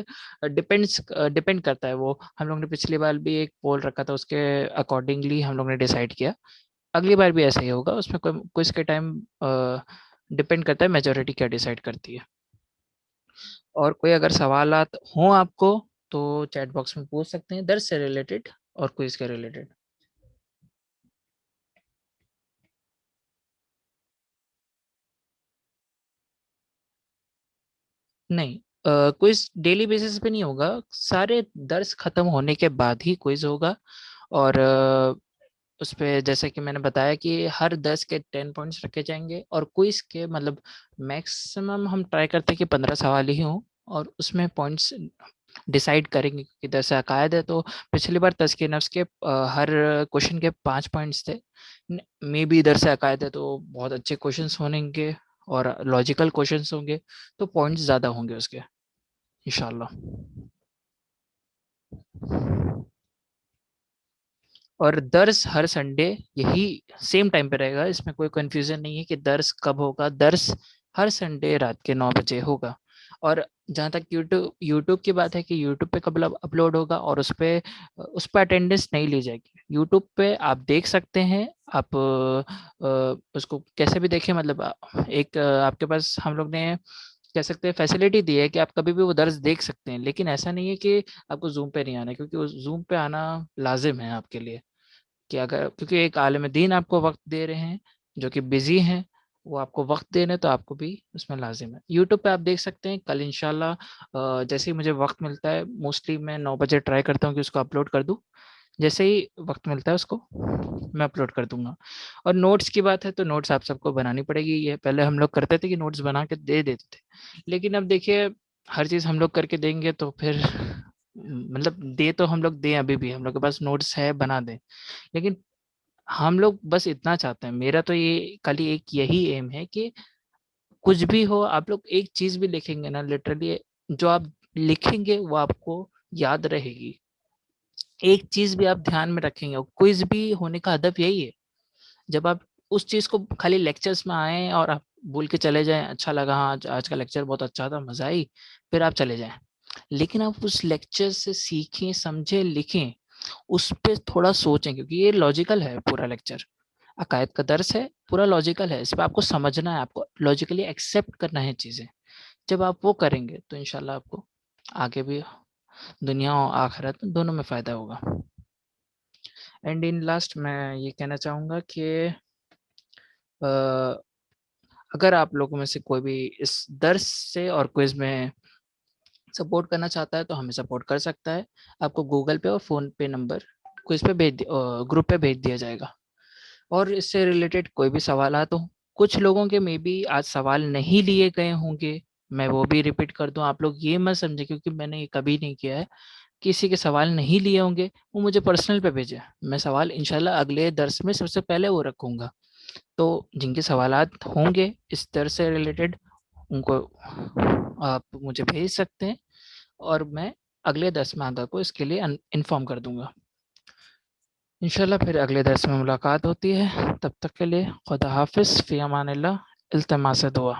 ڈپینڈ کرتا ہے. وہ ہم لوگ نے پچھلی بار بھی ایک پول رکھا تھا, اس کے اکارڈنگلی ہم لوگ نے ڈیسائیڈ کیا. اگلی بار بھی ایسا ہی ہوگا. اس میں کوئز کے ٹائم ڈپینڈ کرتا ہے میجورٹی کیا ڈیسائیڈ کرتی ہے. اور کوئی اگر سوالات ہوں آپ کو تو چیٹ باکس میں پوچھ سکتے ہیں, درس سے ریلیٹڈ اور کوئز کے ریلیٹڈ. نہیں, کوئز ڈیلی بیسس پہ نہیں ہوگا, سارے درس ختم ہونے کے بعد ہی کوئز ہوگا. اور اس پہ جیسے کہ میں نے بتایا کہ ہر 10 کے 10 پوائنٹس رکھے جائیں گے, اور کوئز کے مطلب میکسیمم ہم ٹرائی کرتے ہیں کہ 15 سوال ہی ہوں, اور اس میں پوائنٹس ڈیسائیڈ کریں گے. کہ درس عقائد ہے تو پچھلی بار تزکیہ نفس کے ہر کوشچن کے 5 پوائنٹس تھے. مے بی درس عقائد ہے تو بہت اچھے کوشچنس ہونے گے اور لاجیکل کوشچنس ہوں گے, تو پوائنٹس زیادہ ہوں گے اس کے انشاءاللہ. اور درس ہر سنڈے یہی سیم ٹائم پہ رہے گا, اس میں کوئی کنفیوژن نہیں ہے کہ درس کب ہوگا. درس ہر سنڈے رات کے 9 بجے ہوگا. اور جہاں تک یوٹیوب کی بات ہے کہ یوٹیوب پہ کب اپلوڈ ہوگا, اور اس پہ اٹینڈنس نہیں لی جائے گی. یوٹیوب پہ آپ دیکھ سکتے ہیں, آپ اس کو کیسے بھی دیکھیں, مطلب ایک آپ کے پاس ہم لوگ نے کہہ سکتے ہیں فیسلٹی دی ہے کہ آپ کبھی بھی وہ درس دیکھ سکتے ہیں. لیکن ایسا نہیں ہے کہ آپ کو زوم پہ نہیں آنا, کیونکہ زوم پہ آنا لازم ہے آپ کے لیے. کہ اگر کیونکہ ایک عالم دین آپ کو وقت دے رہے ہیں جو کہ بزی ہیں, وہ آپ کو وقت دے رہے ہیں, تو آپ کو بھی اس میں لازم ہے. یوٹیوب پہ آپ دیکھ سکتے ہیں. کل انشاءاللہ جیسے ہی مجھے وقت ملتا ہے, موسٹلی میں 9 بجے ٹرائی کرتا ہوں کہ اس کو اپلوڈ کر دوں. جیسے ہی وقت ملتا ہے اس کو میں اپلوڈ کر دوں گا. اور نوٹس کی بات ہے تو نوٹس آپ سب کو بنانی پڑے گی. یہ پہلے ہم لوگ کرتے تھے کہ نوٹس بنا کے دے دیتے تھے, لیکن اب دیکھیے ہر چیز ہم لوگ کر کے دیں گے تو پھر مطلب دے تو ہم لوگ دیں, ابھی بھی ہم لوگ کے پاس نوٹس ہے, بنا دیں. لیکن ہم لوگ بس اتنا چاہتے ہیں, میرا تو یہ خالی ایک یہی ایم ہے کہ کچھ بھی ہو آپ لوگ ایک چیز بھی لکھیں گے نا, لٹرلی جو آپ لکھیں گے وہ آپ کو یاد رہے گی. ایک چیز بھی آپ دھیان میں رکھیں گے. کوئز بھی ہونے کا ہدف یہی ہے, جب آپ اس چیز کو خالی لیکچرز میں آئیں اور آپ بول کے چلے جائیں اچھا لگا, ہاں آج کا لیکچر بہت اچھا تھا, مزہ آئی, پھر آپ چلے جائیں. لیکن آپ اس لیکچر سے سیکھیں, سمجھیں, لکھیں, اس پہ تھوڑا سوچیں, کیونکہ یہ لاجیکل ہے پورا لیکچر. عقائد کا درس ہے, پورا لاجیکل ہے, اس پہ آپ کو سمجھنا ہے, آپ کو لاجیکلی ایکسیپٹ کرنا ہے چیزیں. جب آپ وہ کریں گے تو انشاءاللہ آپ کو آگے بھی دنیا و آخرت دونوں میں فائدہ ہوگا. اینڈ ان لاسٹ میں یہ کہنا چاہوں گا کہ اگر آپ لوگوں میں سے کوئی بھی اس درس سے اور کوئز میں سپورٹ کرنا چاہتا ہے تو ہمیں سپورٹ کر سکتا ہے. آپ کو گوگل پے اور فون پے نمبر کوئز پہ گروپ پہ بھیج دیا جائے گا. اور اس سے ریلیٹڈ کوئی بھی سوالات ہوں, کچھ لوگوں کے میں بھی آج سوال نہیں لیے گئے ہوں گے, میں وہ بھی ریپیٹ کر دوں. آپ لوگ یہ مت سمجھیں کیونکہ میں نے یہ کبھی نہیں کیا ہے, کسی کے سوال نہیں لیے ہوں گے وہ مجھے پرسنل پہ بھیجیں، میں سوال انشاءاللہ اگلے درس میں سب سے پہلے وہ رکھوں گا. تو جن کے سوالات ہوں گے اس درس سے ریلیٹڈ ان کو آپ مجھے بھیج سکتے ہیں اور میں اگلے درس میں آپ کو اس کے لیے انفارم کر دوں گا. انشاءاللہ پھر اگلے درس میں ملاقات ہوتی ہے. تب تک کے لیے خدا حافظ، فی امان اللہ، التماس دعا.